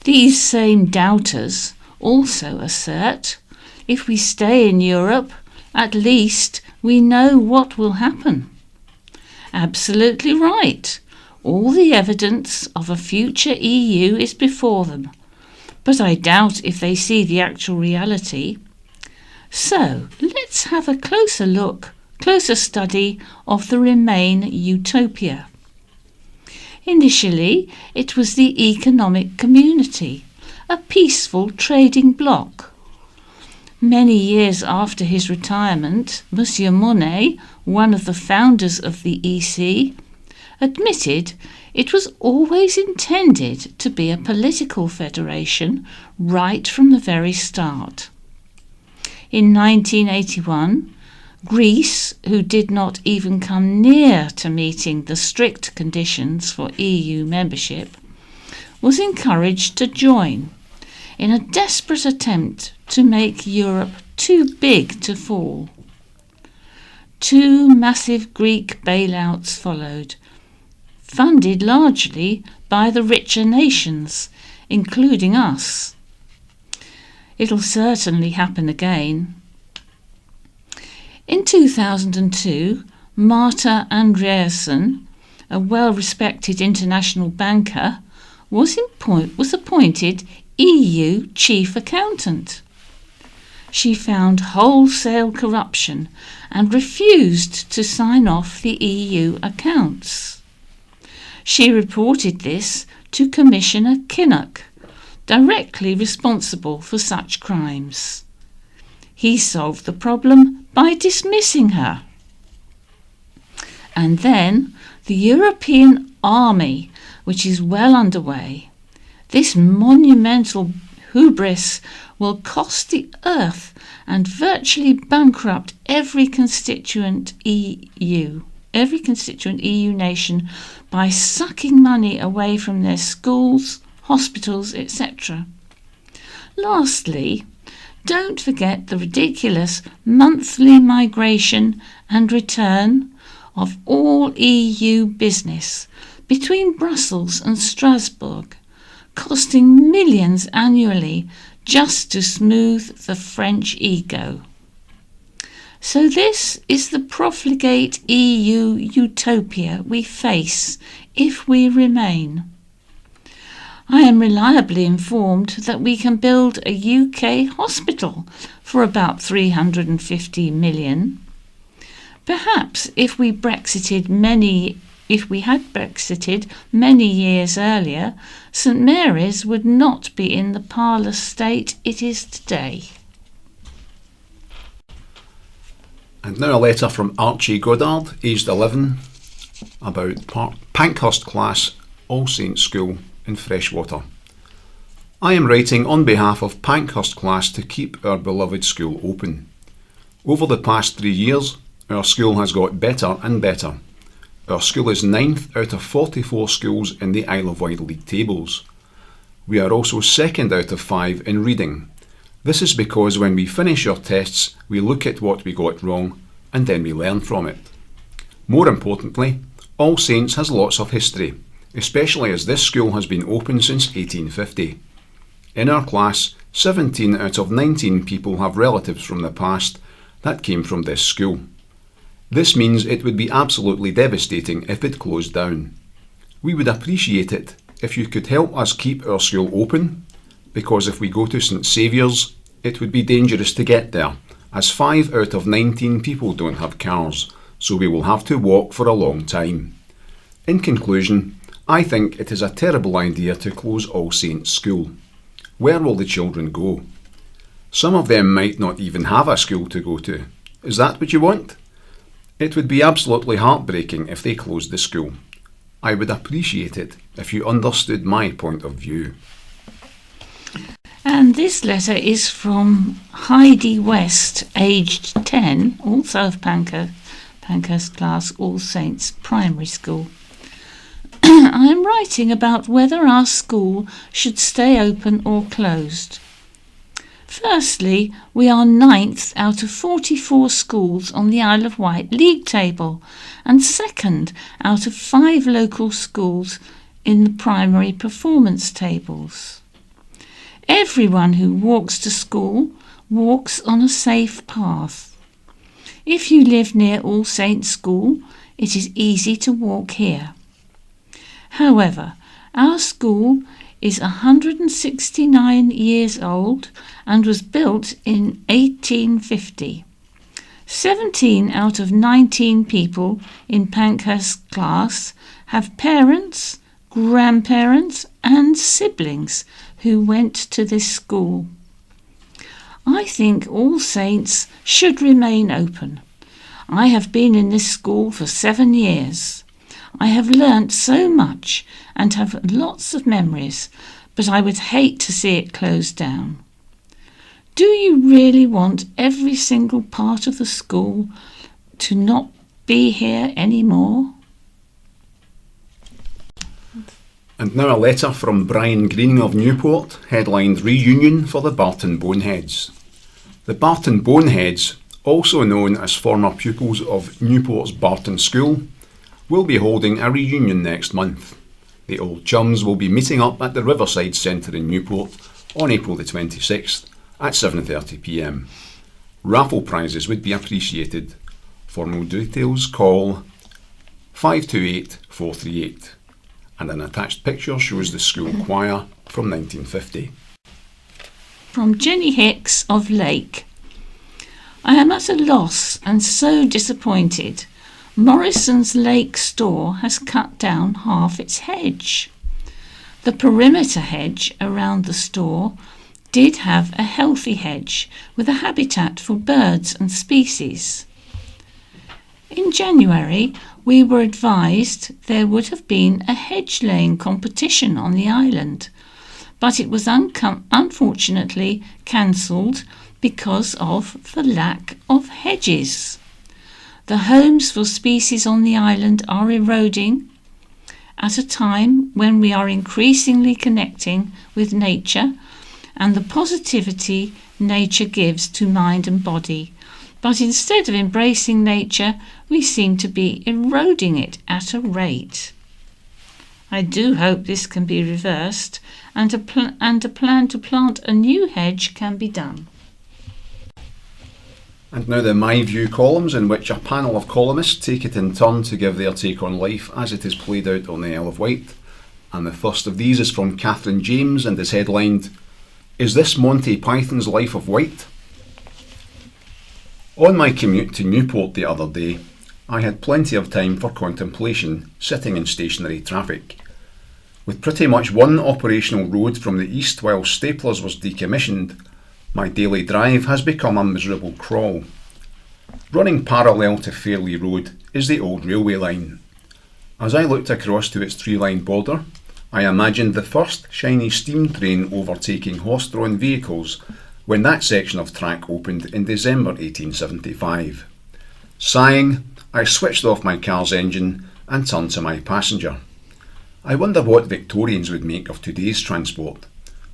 Speaker 4: These same doubters also assert, if we stay in Europe, at least we know what will happen. Absolutely right. All the evidence of a future EU is before them, but I doubt if they see the actual reality. So let's have a closer study of the Remain utopia. Initially, it was the Economic Community, a peaceful trading bloc. Many years after his retirement, Monsieur Monnet, one of the founders of the EC, admitted it was always intended to be a political federation right from the very start. In 1981, Greece, who did not even come near to meeting the strict conditions for EU membership, was encouraged to join in a desperate attempt to make Europe too big to fall. 2 massive Greek bailouts followed, funded largely by the richer nations, including us. It'll certainly happen again. In 2002, Marta Andreasen, a well-respected international banker, was appointed EU chief accountant. She found wholesale corruption and refused to sign off the EU accounts. She reported this to Commissioner Kinnock, directly responsible for such crimes. He solved the problem by dismissing her. And then the European Army, which is well underway. This monumental hubris will cost the earth and virtually bankrupt every constituent EU nation by sucking money away from their schools, hospitals, etc. Lastly, don't forget the ridiculous monthly migration and return of all EU business between Brussels and Strasbourg, costing millions annually just to smooth the French ego. So this is the profligate EU utopia we face if we remain. I am reliably informed that we can build a UK hospital for about 350 million. Perhaps if we had Brexited many years earlier, St Mary's would not be in the parlour state it is today.
Speaker 3: And now a letter from Archie Goddard, aged 11, about Pankhurst Class, All Saints School in Freshwater. I am writing on behalf of Pankhurst Class to keep our beloved school open. Over the past 3 years, our school has got better and better. Our school is 9th out of 44 schools in the Isle of Wight League tables. We are also 2nd out of 5 in reading. This is because when we finish our tests, we look at what we got wrong and then we learn from it. More importantly, All Saints has lots of history, especially as this school has been open since 1850. In our class, 17 out of 19 people have relatives from the past that came from this school. This means it would be absolutely devastating if it closed down. We would appreciate it if you could help us keep our school open, because if we go to St Saviour's, it would be dangerous to get there, as 5 out of 19 people don't have cars, so we will have to walk for a long time. In conclusion, I think it is a terrible idea to close All Saints School. Where will the children go? Some of them might not even have a school to go to. Is that what you want? It would be absolutely heartbreaking if they closed the school. I would appreciate it if you understood my point of view.
Speaker 4: And this letter is from Heidi West, aged 10, also of Pankhurst Class, All Saints Primary School. I am writing about whether our school should stay open or closed. Firstly, we are 9th out of 44 schools on the Isle of Wight league table and 2nd out of 5 local schools in the primary performance tables. Everyone who walks to school walks on a safe path. If you live near All Saints School, it is easy to walk here. However, our school is 169 years old and was built in 1850. 17 out of 19 people in Pankhurst Class have parents, grandparents and siblings who went to this school. I think All Saints should remain open. I have been in this school for 7 years. I have learnt so much and have lots of memories, but I would hate to see it closed down. Do you really want every single part of the school to not be here anymore?
Speaker 3: And now a letter from Brian Green of Newport, headlined Reunion for the Barton Boneheads. The Barton Boneheads, also known as former pupils of Newport's Barton School, will be holding a reunion next month. The old chums will be meeting up at the Riverside Centre in Newport on April the 26th at 7:30 p.m. Raffle prizes would be appreciated. For more details, call 528 438. And an attached picture shows the school choir from 1950.
Speaker 4: From Jenny Hicks of Lake. I am at a loss and so disappointed. Morrison's Lake store has cut down half its hedge. The perimeter hedge around the store did have a healthy hedge with a habitat for birds and species. In January, we were advised there would have been a hedge laying competition on the island, but it was unfortunately cancelled because of the lack of hedges. The homes for species on the island are eroding at a time when we are increasingly connecting with nature and the positivity nature gives to mind and body. But instead of embracing nature, we seem to be eroding it at a rate. I do hope this can be reversed and a plan to plant a new hedge can be done.
Speaker 3: And now the My View columns, in which a panel of columnists take it in turn to give their take on life as it is played out on the Isle of Wight. And the first of these is from Catherine James and is headlined, "Is this Monty Python's Life of Wight?" On my commute to Newport the other day, I had plenty of time for contemplation, sitting in stationary traffic. With pretty much one operational road from the east while Staplers was decommissioned, my daily drive has become a miserable crawl. Running parallel to Fairley Road is the old railway line. As I looked across to its three-line border, I imagined the first shiny steam train overtaking horse-drawn vehicles when that section of track opened in December 1875. Sighing, I switched off my car's engine and turned to my passenger. I wonder what Victorians would make of today's transport.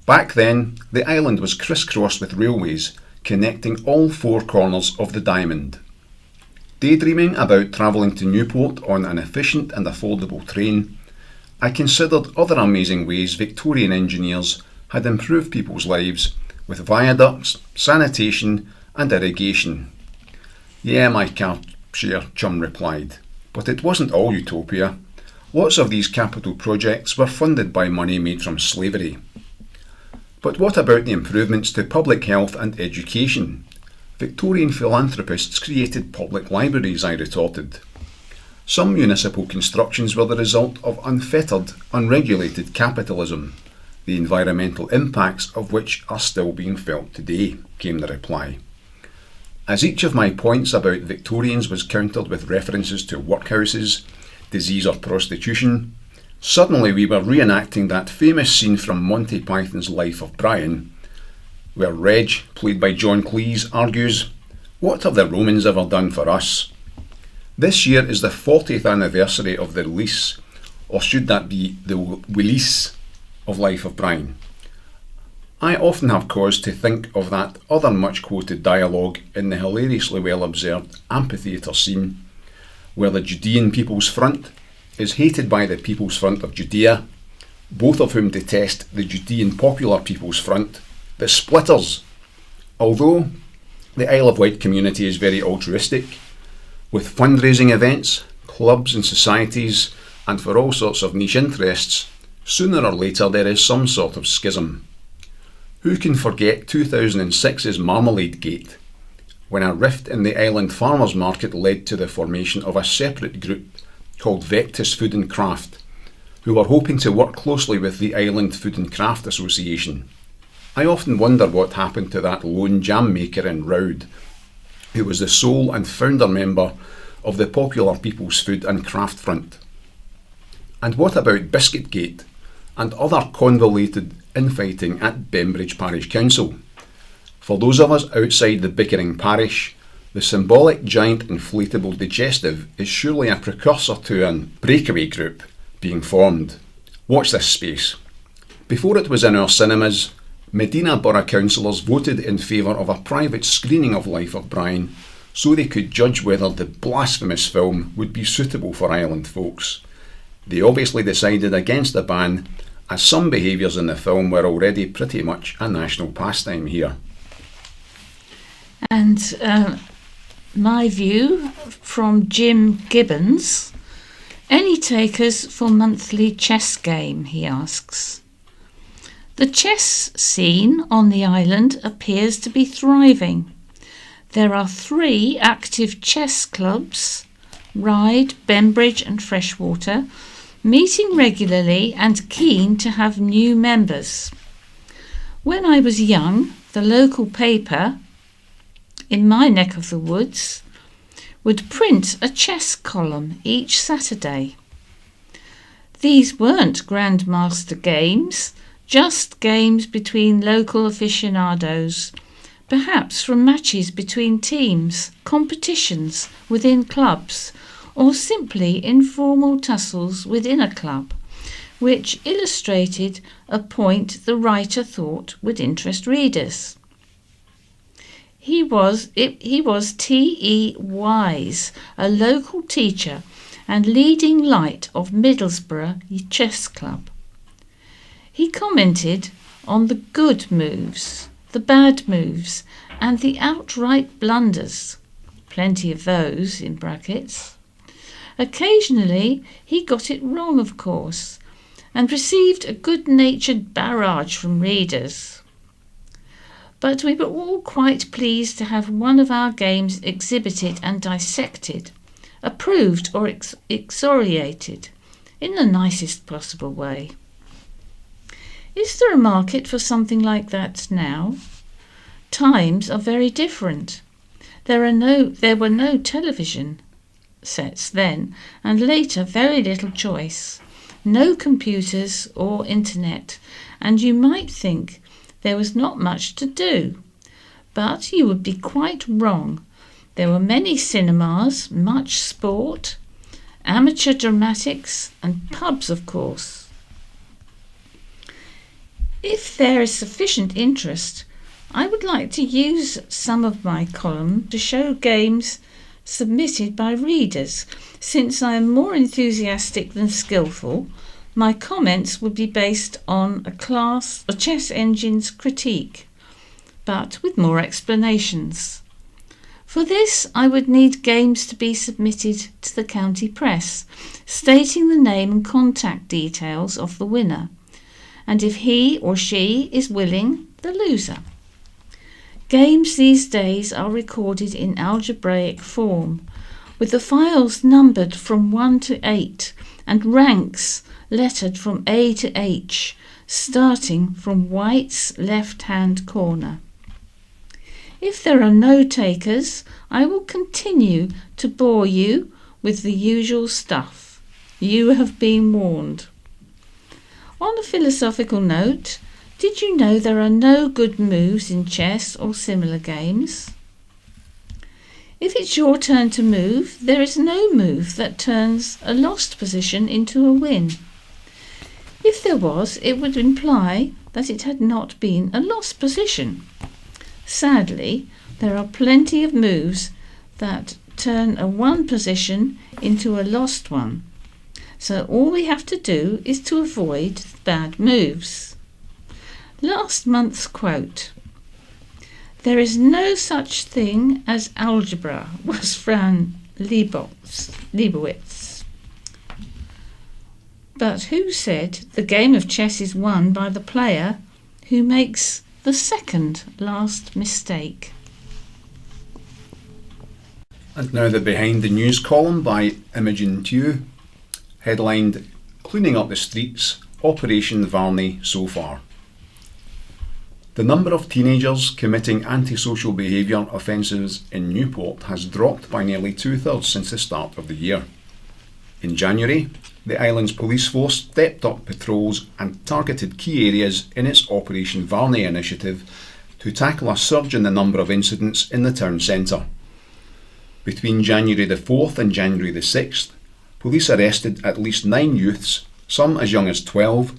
Speaker 3: Back then, the island was crisscrossed with railways connecting all four corners of the diamond. Daydreaming about travelling to Newport on an efficient and affordable train, I considered other amazing ways Victorian engineers had improved people's lives with viaducts, sanitation and irrigation. Yeah, my car share chum replied, but it wasn't all utopia. Lots of these capital projects were funded by money made from slavery. But what about the improvements to public health and education? Victorian philanthropists created public libraries, I retorted. Some municipal constructions were the result of unfettered, unregulated capitalism, the environmental impacts of which are still being felt today, came the reply. As each of my points about Victorians was countered with references to workhouses, disease or prostitution, suddenly we were reenacting that famous scene from Monty Python's Life of Brian, where Reg, played by John Cleese, argues, "What have the Romans ever done for us?" This year is the 40th anniversary of the release, or should that be the release, of Life of Brian. I often have cause to think of that other much quoted dialogue in the hilariously well observed amphitheatre scene, where the Judean People's Front is hated by the People's Front of Judea, both of whom detest the Judean Popular People's Front, the splitters. Although the Isle of Wight community is very altruistic, with fundraising events, clubs and societies, and for all sorts of niche interests, sooner or later there is some sort of schism. Who can forget 2006's Marmalade Gate, when a rift in the island farmers market led to the formation of a separate group called Vectis Food and Craft, who were hoping to work closely with the Island Food and Craft Association. I often wonder what happened to that lone jam maker in Roud, who was the sole and founder member of the Popular People's Food and Craft Front. And what about Biscuitgate and other convoluted infighting at Bembridge Parish Council? For those of us outside the bickering parish, the symbolic giant inflatable digestive is surely a precursor to an breakaway group being formed. Watch this space. Before it was in our cinemas, Medina Borough councillors voted in favour of a private screening of Life of Brian so they could judge whether the blasphemous film would be suitable for island folks. They obviously decided against the ban, as some behaviours in the film were already pretty much a national pastime here.
Speaker 4: And my view from Jim Gibbons. Any takers for monthly chess game, he asks. The chess scene on the island appears to be thriving. There are 3 active chess clubs, Ryde, Bembridge and Freshwater, meeting regularly and keen to have new members. When I was young, the local paper in my neck of the woods would print a chess column each Saturday. These weren't grandmaster games, just games between local aficionados, perhaps from matches between teams, competitions within clubs, or simply informal tussles within a club, which illustrated a point the writer thought would interest readers. He was T.E. Wise, a local teacher and leading light of Middlesbrough Chess Club. He commented on the good moves, the bad moves, and the outright blunders. Plenty of those, in brackets. Occasionally he got it wrong, of course, and received a good-natured barrage from readers. But we were all quite pleased to have one of our games exhibited and dissected, approved or excoriated, in the nicest possible way. Is there a market for something like that now? Times are very different. There were no television sets then, and later very little choice, no computers or internet, and you might think there was not much to do. But you would be quite wrong. There were many cinemas, much sport, amateur dramatics, and pubs, of course. If there is sufficient interest, I would like to use some of my column to show games submitted by readers. Since I am more enthusiastic than skillful, my comments would be based on a chess engine's critique, but with more explanations. For this, I would need games to be submitted to the county press, stating the name and contact details of the winner, and if he or she is willing, the loser. Games these days are recorded in algebraic form, with the files numbered from 1 to 8 and ranks lettered from A to H, starting from Wight's left-hand corner. If there are no takers, I will continue to bore you with the usual stuff. You have been warned. On a philosophical note, did you know there are no good moves in chess or similar games? If it's your turn to move, there is no move that turns a lost position into a win. If there was, it would imply that it had not been a lost position. Sadly, there are plenty of moves that turn a won position into a lost one. So all we have to do is to avoid bad moves. Last month's quote. There is no such thing as algebra, was Fran Lebowitz. But who said the game of chess is won by the player who makes the second last mistake?
Speaker 3: And now the Behind the News column by Imogen Tew, headlined Cleaning Up the Streets, Operation Varney So Far. The number of teenagers committing antisocial behaviour offences in Newport has dropped by nearly 2/3 since the start of the year. In January, the island's police force stepped up patrols and targeted key areas in its Operation Varney initiative to tackle a surge in the number of incidents in the town centre. Between January the 4th and January the 6th, police arrested at least 9 youths, some as young as 12,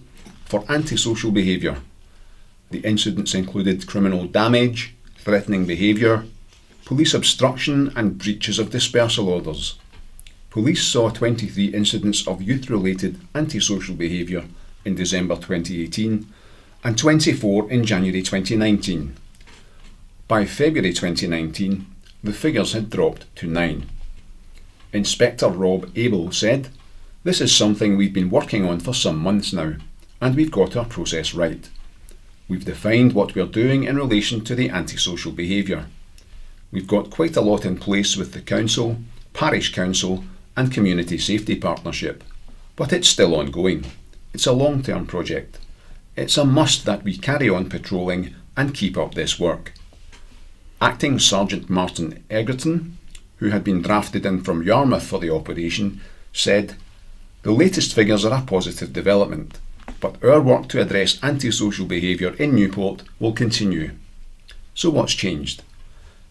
Speaker 3: for antisocial behaviour. The incidents included criminal damage, threatening behaviour, police obstruction and breaches of dispersal orders. Police saw 23 incidents of youth-related antisocial behaviour in December 2018 and 24 in January 2019. By February 2019, the figures had dropped to 9. Inspector Rob Abel said, "This is something we've been working on for some months now, and we've got our process right. We've defined what we're doing in relation to the antisocial behaviour. We've got quite a lot in place with the council, parish council and community safety partnership, but it's still ongoing. It's a long-term project. It's a must that we carry on patrolling and keep up this work." Acting Sergeant Martin Egerton, who had been drafted in from Yarmouth for the operation, said, "The latest figures are a positive development, but our work to address antisocial behaviour in Newport will continue." So what's changed?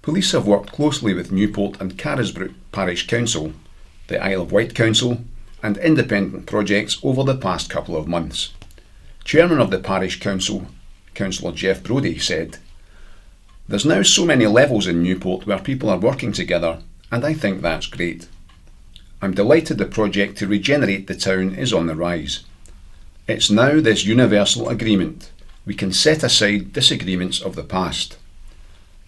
Speaker 3: Police have worked closely with Newport and Carisbrooke Parish Council, the Isle of Wight Council and independent projects over the past couple of months. Chairman of the Parish Council, Councillor Jeff Brodie, said, "There's now so many levels in Newport where people are working together, and I think that's great. I'm delighted the project to regenerate the town is on the rise. It's now this universal agreement. We can set aside disagreements of the past."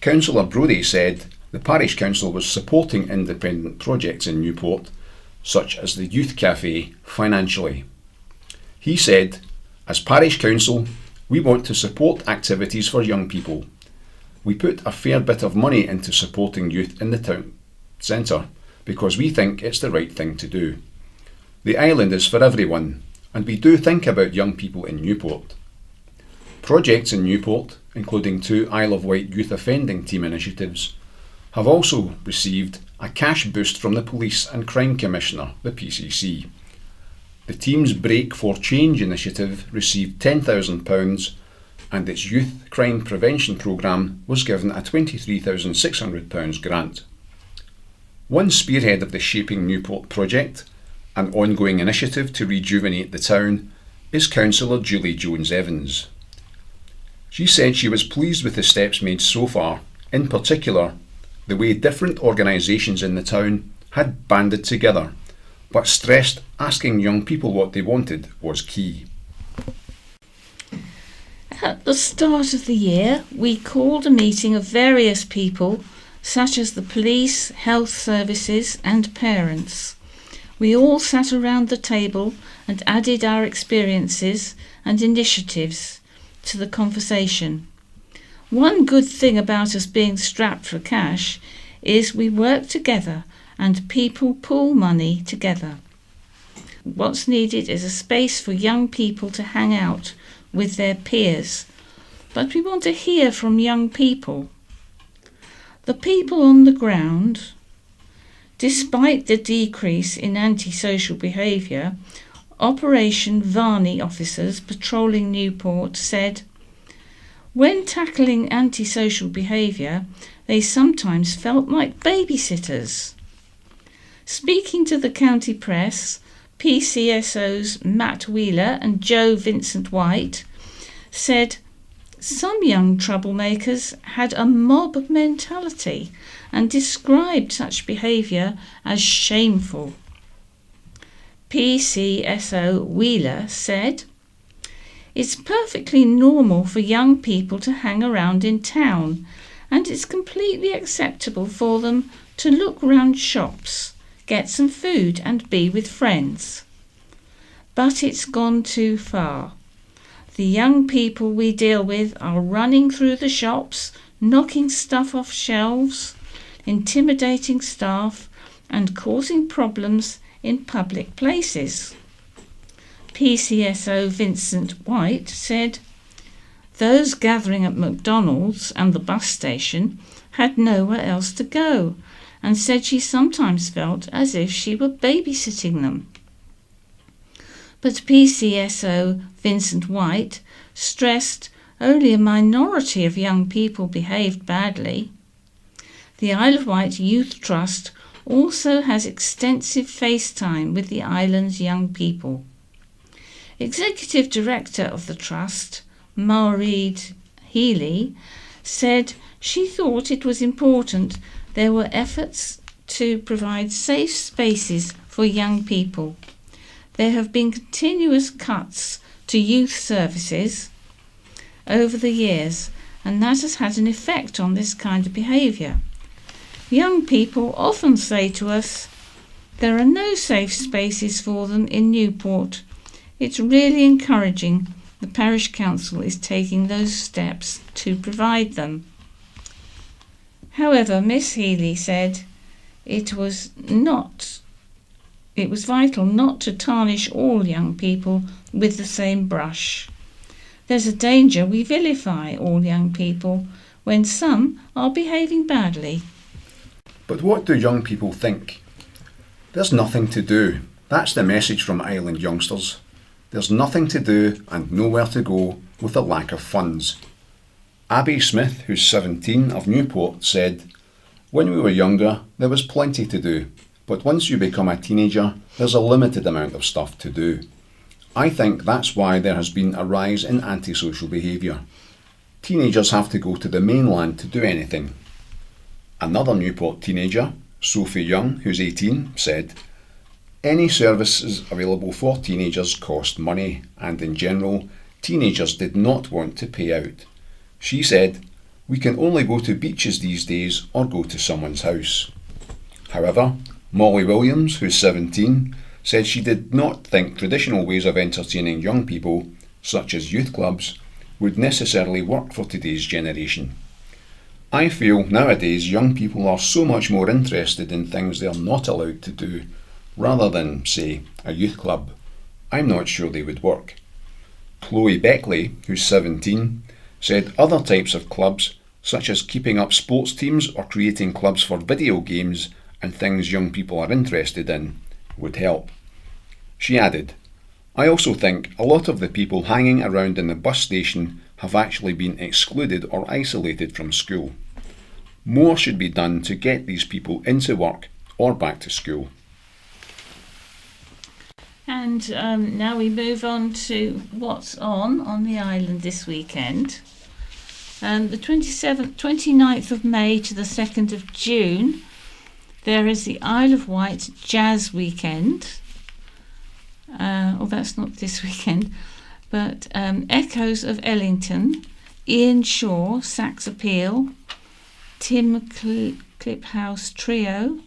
Speaker 3: Councillor Brodie said the Parish Council was supporting independent projects in Newport, such as the Youth Cafe, financially. He said, "As Parish Council, we want to support activities for young people. We put a fair bit of money into supporting youth in the town centre because we think it's the right thing to do. The island is for everyone, and we do think about young people in Newport." Projects in Newport, including 2 Isle of Wight Youth Offending Team initiatives, have also received a cash boost from the Police and Crime Commissioner, the PCC. The team's Break for Change initiative received £10,000 and its Youth Crime Prevention Programme was given a £23,600 grant. One spearhead of the Shaping Newport project, an ongoing initiative to rejuvenate the town, is Councillor Julie Jones-Evans. She said she was pleased with the steps made so far, in particular the way different organisations in the town had banded together, but stressed asking young people what they wanted was key.
Speaker 4: At the start of the year, we called a meeting of various people, such as the police, health services and parents. We all sat around the table and added our experiences and initiatives to the conversation. One good thing about us being strapped for cash is we work together and people pool money together. What's needed is a space for young people to hang out with their peers, but we want to hear from young people. The people on the ground, despite the decrease in antisocial behaviour, Operation Varney officers patrolling Newport said, when tackling antisocial behaviour, they sometimes felt like babysitters. Speaking to the county press, PCSO's Matt Wheeler and Joe Vincent Wight said some young troublemakers had a mob mentality and described such behaviour as shameful. PCSO Wheeler said, "It's perfectly normal for young people to hang around in town, and it's completely acceptable for them to look round shops, get some food and be with friends. But it's gone too far. The young people we deal with are running through the shops, knocking stuff off shelves, intimidating staff and causing problems in public places." PCSO Vincent White said, "Those gathering at McDonald's and the bus station had nowhere else to go, and said she sometimes felt as if she were babysitting them. But PCSO Vincent Wight stressed only a minority of young people behaved badly. The Isle of Wight Youth Trust also has extensive FaceTime with the island's young people. Executive Director of the Trust, Maureen Healy, said she thought it was important there were efforts to provide safe spaces for young people. There have been continuous cuts to youth services over the years, and that has had an effect on this kind of behaviour. Young people often say to us, there are no safe spaces for them in Newport. It's really encouraging the Parish Council is taking those steps to provide them. However, Miss Healy said it was vital not to tarnish all young people with the same brush. There's a danger we vilify all young people when some are behaving badly.
Speaker 3: But what do young people think? There's nothing to do. That's the message from island youngsters. There's nothing to do and nowhere to go with a lack of funds. Abby Smith, who's 17, of Newport, said, "When we were younger, there was plenty to do, but once you become a teenager, there's a limited amount of stuff to do. I think that's why there has been a rise in antisocial behaviour. Teenagers have to go to the mainland to do anything." Another Newport teenager, Sophie Young, who's 18, said, "Any services available for teenagers cost money, and in general, teenagers did not want to pay out. She said, we can only go to beaches these days or go to someone's house." However, Molly Williams, who's 17, said she did not think traditional ways of entertaining young people, such as youth clubs, would necessarily work for today's generation. "I feel nowadays young people are so much more interested in things they're not allowed to do, rather than, say, a youth club. I'm not sure they would work." Chloe Beckley, who's 17, said other types of clubs, such as keeping up sports teams or creating clubs for video games and things young people are interested in, would help. She added, "I also think a lot of the people hanging around in the bus station have actually been excluded or isolated from school. More should be done to get these people into work or back to school."
Speaker 4: And now we move on to what's on the island this weekend. The 29th of May to the 2nd of June, there is the Isle of Wight Jazz Weekend. That's not this weekend, but Echoes of Ellington, Ian Shaw, Sax Appeal, Tim Cliphouse Trio.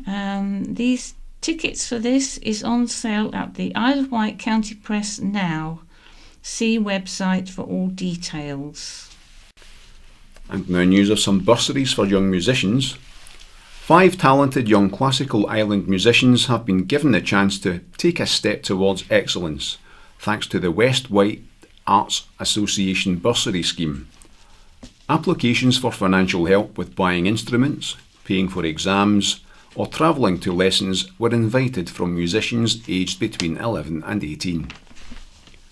Speaker 4: These tickets for this is on sale at the Isle of Wight County Press now. See website for all details.
Speaker 3: And now news of some bursaries for young musicians. 5 talented young classical island musicians have been given the chance to take a step towards excellence, thanks to the West Wight Arts Association bursary scheme. Applications for financial help with buying instruments, paying for exams, or travelling to lessons were invited from musicians aged between 11 and 18.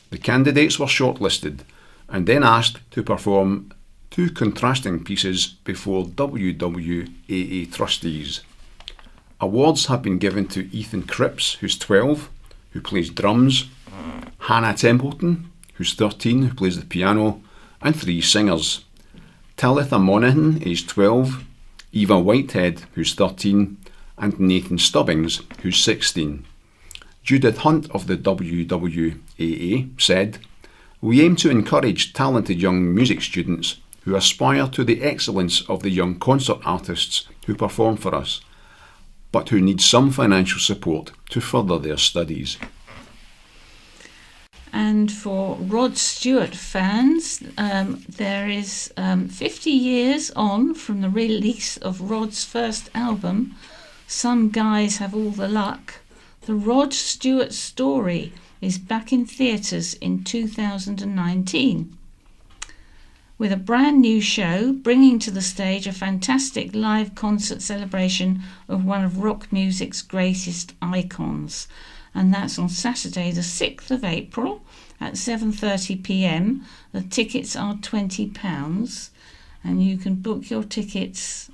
Speaker 3: The candidates were shortlisted and then asked to perform 2 contrasting pieces before WWAA trustees. Awards have been given to Ethan Cripps, who's 12, who plays drums, Hannah Templeton, who's 13, who plays the piano, and 3 singers: Talitha Monaghan, aged 12, Eva Whitehead, who's 13, and Nathan Stubbings, who's 16. Judith Hunt of the WWAA said, "We aim to encourage talented young music students who aspire to the excellence of the young concert artists who perform for us, but who need some financial support to further their studies."
Speaker 4: And for Rod Stewart fans, there is 50 years on from the release of Rod's first album, Some Guys Have All the Luck. The Rod Stewart story is back in theatres in 2019. with a brand new show bringing to the stage a fantastic live concert celebration of one of rock music's greatest icons. And that's on Saturday the 6th of April at 7:30 p.m. The tickets are £20 and you can book your tickets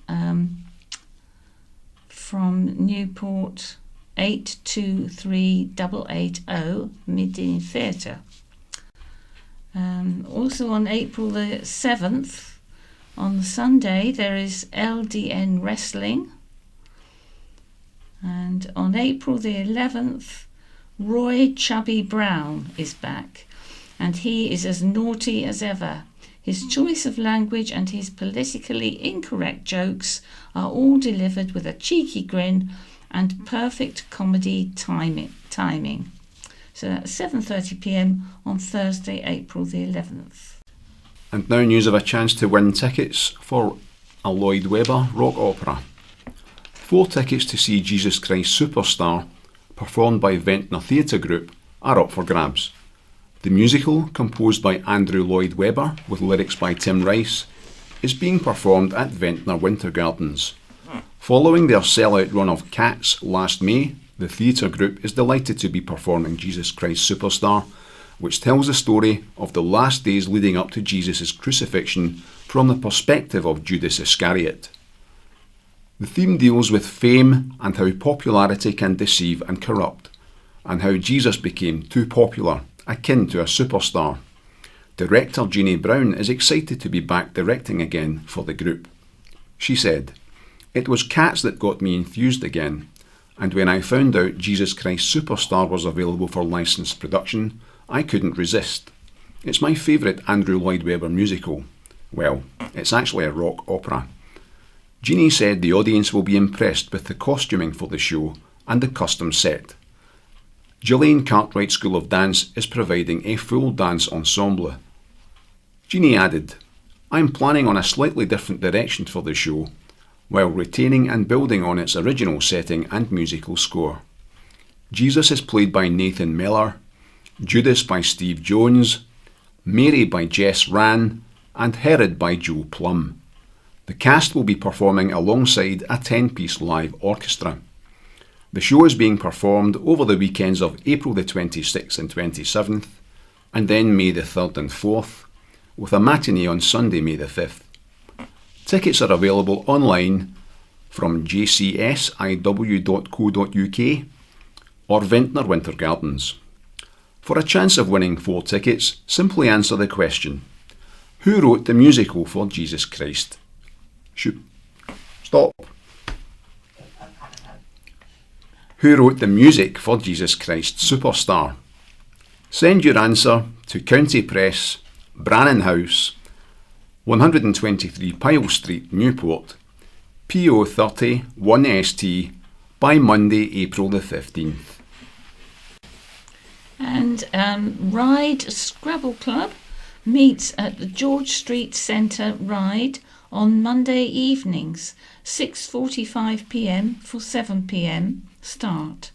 Speaker 4: from Newport 823880 Midden Theatre. Also on April the 7th, on the Sunday, there is LDN Wrestling. And on April the 11th, Roy Chubby Brown is back, and he is as naughty as ever. His choice of language and his politically incorrect jokes are all delivered with a cheeky grin and perfect comedy timing. So that's 7:30 p.m. on Thursday, April the 11th.
Speaker 3: And now news of a chance to win tickets for a Lloyd Webber rock opera. 4 tickets to see Jesus Christ Superstar, performed by Ventnor Theatre Group, are up for grabs. The musical, composed by Andrew Lloyd Webber with lyrics by Tim Rice, is being performed at Ventnor Winter Gardens. Following their sellout run of Cats last May, the theatre group is delighted to be performing Jesus Christ Superstar, which tells the story of the last days leading up to Jesus' crucifixion from the perspective of Judas Iscariot. The theme deals with fame and how popularity can deceive and corrupt, and how Jesus became too popular, akin to a superstar. Director Jeannie Brown is excited to be back directing again for the group. She said, "It was Cats that got me enthused again, and when I found out Jesus Christ Superstar was available for licensed production, I couldn't resist. It's my favourite Andrew Lloyd Webber musical. Well, it's actually a rock opera." Jeannie said the audience will be impressed with the costuming for the show and the custom set. Gillian Cartwright School of Dance is providing a full dance ensemble. Jeannie added, "I'm planning on a slightly different direction for the show, while retaining and building on its original setting and musical score. Jesus is played by Nathan Miller, Judas by Steve Jones, Mary by Jess Rann, and Herod by Joe Plum. The cast will be performing alongside a 10-piece live orchestra. The show is being performed over the weekends of April the 26th and 27th, and then May the 3rd and 4th, with a matinee on Sunday, May the 5th. Tickets are available online from jcsiw.co.uk or Ventnor Winter Gardens. For a chance of winning 4 tickets, simply answer the question, who wrote the musical for Jesus Christ? Who wrote the music for Jesus Christ Superstar? Send your answer to County Press, Brannan House, 123 Pyle Street, Newport, PO 30 1ST by Monday, April the 15th.
Speaker 4: And Ride Scrabble Club meets at the George Street Centre Ride on Monday evenings, 6:45 p.m. for 7 p.m. start.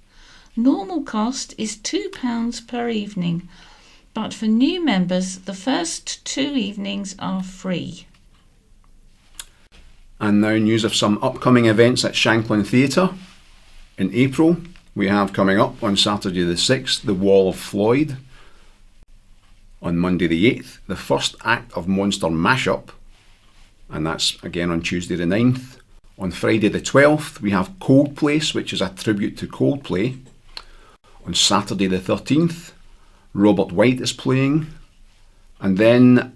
Speaker 4: Normal cost is £2 per evening, but for new members, the first 2 evenings are free.
Speaker 3: And now news of some upcoming events at Shanklin Theatre. In April, we have coming up on Saturday the 6th, The Wall of Floyd. On Monday the 8th, the first act of Monster Mashup, and that's again on Tuesday the 9th. On Friday the 12th, we have Coldplace, which is a tribute to Coldplay. On Saturday the 13th, Robert Wight is playing. And then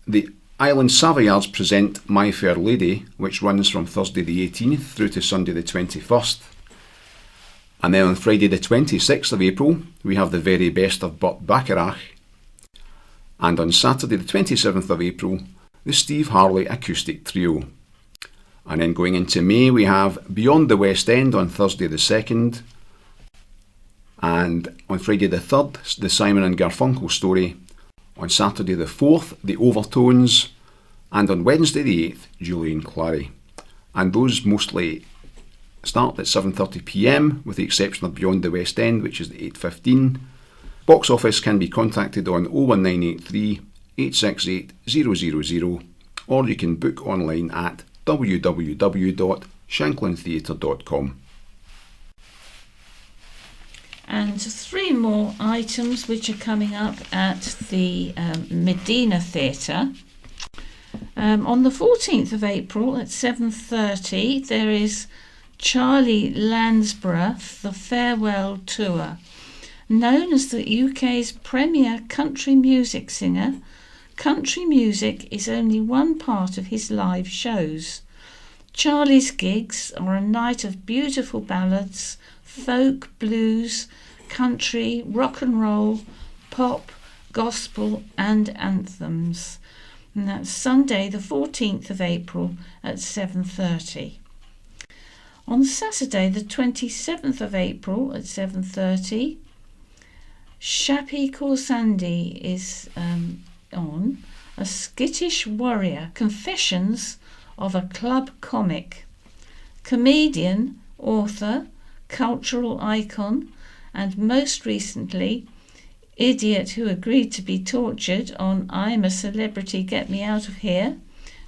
Speaker 3: the Island Savoyards present My Fair Lady, which runs from Thursday the 18th through to Sunday the 21st. And then on Friday the 26th of April, we have the very best of Burt Bacharach. And on Saturday the 27th of April, the Steve Harley Acoustic Trio. And then going into May, we have Beyond the West End on Thursday the 2nd. And on Friday the 3rd, the Simon and Garfunkel Story. On Saturday the 4th, the Overtones. And on Wednesday the 8th, Julian Clary. And those mostly start at 7:30 p.m, with the exception of Beyond the West End, which is at 8:15. Box office can be contacted on 01983 868 000, or you can book online at www.shanklintheatre.com.
Speaker 4: And 3 more items which are coming up at the Medina Theatre. On the 14th of April at 7:30 there is Charlie Lansborough, the Farewell Tour. Known as the UK's premier country music singer, country music is only one part of his live shows. Charlie's gigs are a night of beautiful ballads, folk, blues, country, rock and roll, pop, gospel and anthems. And that's Sunday the 14th of April at 7:30. On Saturday the 27th of April at 7:30, Shappy Corsandi is on, a skittish warrior, confessions of a club comic. Comedian, author, cultural icon, and most recently, idiot who agreed to be tortured on I'm a Celebrity, Get Me Out of Here.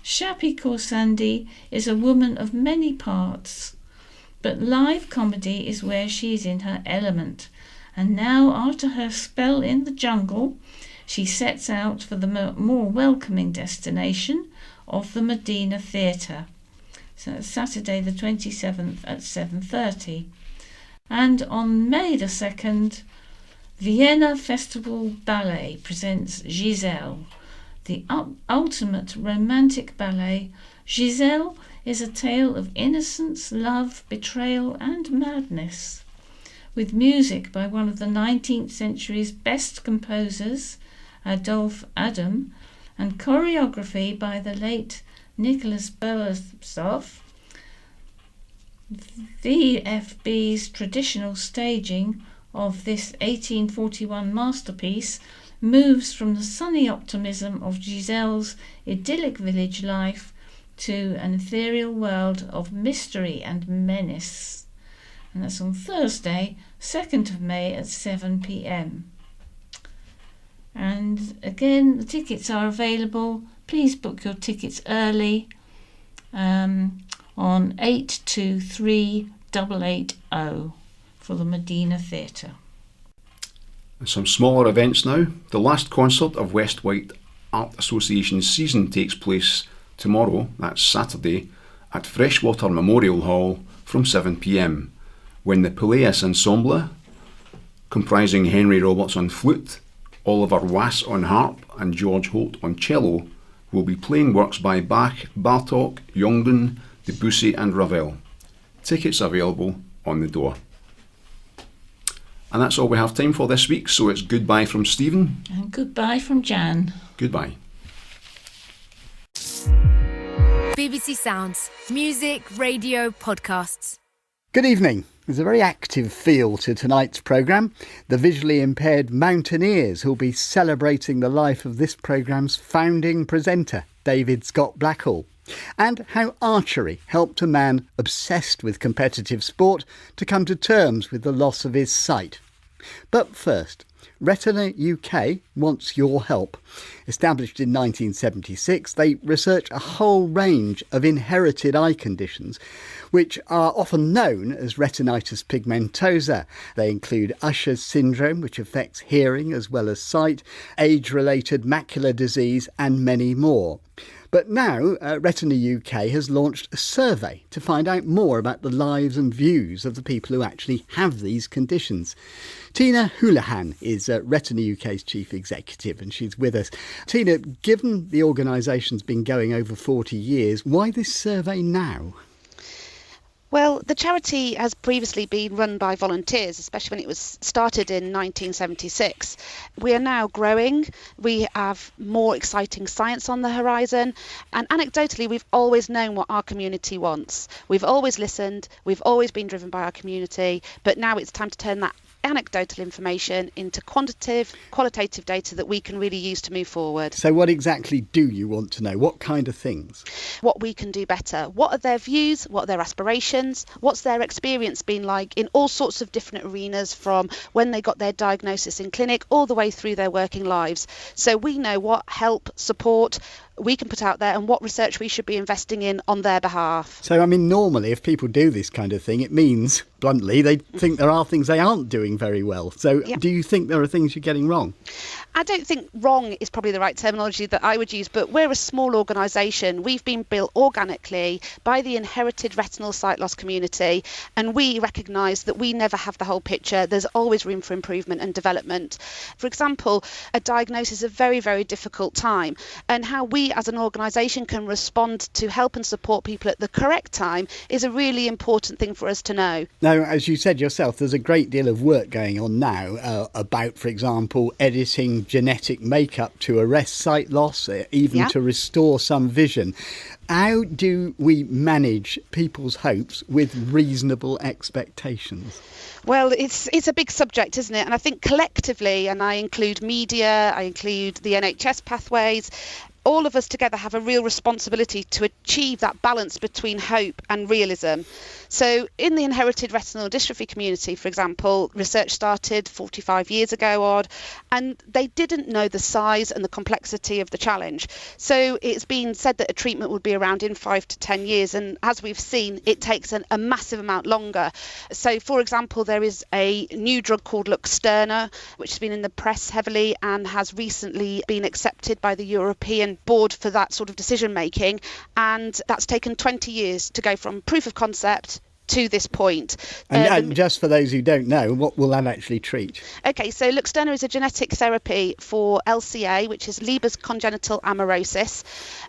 Speaker 4: Shappy Corsandi is a woman of many parts, but live comedy is where she is in her element. And now, after her spell in the jungle, she sets out for the more welcoming destination of the Medina Theatre. So that's Saturday the 27th at 7:30. And on May the 2nd, Vienna Festival Ballet presents Giselle, the ultimate romantic ballet. Giselle is a tale of innocence, love, betrayal and madness, with music by one of the 19th century's best composers, Adolphe Adam, and choreography by the late Nicholas Borisov. VFB's traditional staging of this 1841 masterpiece moves from the sunny optimism of Giselle's idyllic village life to an ethereal world of mystery and menace. And that's on Thursday, 2nd of May at 7 p.m. And again, the tickets are available. Please book your tickets early on 823880 for the Medina Theatre.
Speaker 3: Some smaller events now. The last concert of West Wight Art Association's season takes place tomorrow, that's Saturday, at Freshwater Memorial Hall from 7 p.m, when the Peleus Ensemble, comprising Henry Roberts on flute, Oliver Wass on harp and George Holt on cello, will be playing works by Bach, Bartók, Jongden, Debussy and Ravel. Tickets available on the door. And that's all we have time for this week, so it's goodbye from Stephen.
Speaker 4: And goodbye from Jan.
Speaker 3: Goodbye.
Speaker 5: BBC Sounds. Music, radio, podcasts.
Speaker 6: Good evening. There's a very active feel to tonight's programme. The visually impaired mountaineers who'll be celebrating the life of this programme's founding presenter, David Scott Blackhall. And how archery helped a man obsessed with competitive sport to come to terms with the loss of his sight. But first, Retina UK wants your help. Established in 1976, they research a whole range of inherited eye conditions, which are often known as retinitis pigmentosa. They include Usher's syndrome, which affects hearing as well as sight, age-related macular disease and many more. But now, Retina UK has launched a survey to find out more about the lives and views of the people who actually have these conditions. Tina Houlihan is Retina UK's chief executive and she's with us. Tina, given the organisation's been going over 40 years, why this survey now?
Speaker 7: Well, the charity has previously been run by volunteers, especially when it was started in 1976. We are now growing. We have more exciting science on the horizon. And anecdotally, we've always known what our community wants. We've always listened. We've always been driven by our community. But now it's time to turn that anecdotal information into qualitative data that we can really use to move forward.
Speaker 6: So what exactly do you want to know? What kind of things?
Speaker 7: What we can do better. What are their views? What are their aspirations? What's their experience been like in all sorts of different arenas, from when they got their diagnosis in clinic all the way through their working lives. So we know what help, support we can put out there and what research we should be investing in on their behalf.
Speaker 6: So, I mean, normally if people do this kind of thing, it means, bluntly, they think there are things they aren't doing very well. So do you think there are things you're getting wrong?
Speaker 7: I don't think wrong is probably the right terminology that I would use, but we're a small organisation. We've been built organically by the inherited retinal sight loss community, and we recognise that we never have the whole picture. There's always room for improvement and development. For example, a diagnosis is a very, very difficult time, and how we as an organisation can respond to help and support people at the correct time is a really important thing for us to know.
Speaker 6: Now, as you said yourself, there's a great deal of work going on now about, for example, editing genetic makeup to arrest sight loss, even to restore some vision. How do we manage people's hopes with reasonable expectations?
Speaker 7: Well, it's a big subject, isn't it? And I think collectively, and I include media, I include the NHS pathways, all of us together have a real responsibility to achieve that balance between hope and realism. So in the inherited retinal dystrophy community, for example, research started 45 years ago and they didn't know the size and the complexity of the challenge. So it's been said that a treatment would be around in 5 to 10 years. And as we've seen, it takes a massive amount longer. So, for example, there is a new drug called Luxturna, which has been in the press heavily and has recently been accepted by the European board for that sort of decision making. And that's taken 20 years to go from proof of concept to this point.
Speaker 6: And just for those who don't know, what will that actually treat?
Speaker 7: Okay, so Luxturna is a genetic therapy for LCA, which is Leber's congenital amaurosis.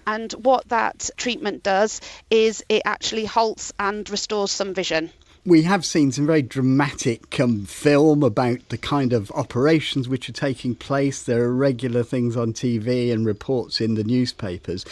Speaker 7: And what that treatment does is it actually halts and restores some vision.
Speaker 6: We have seen some very dramatic film about the kind of operations which are taking place. There are regular things on TV and reports in the newspapers.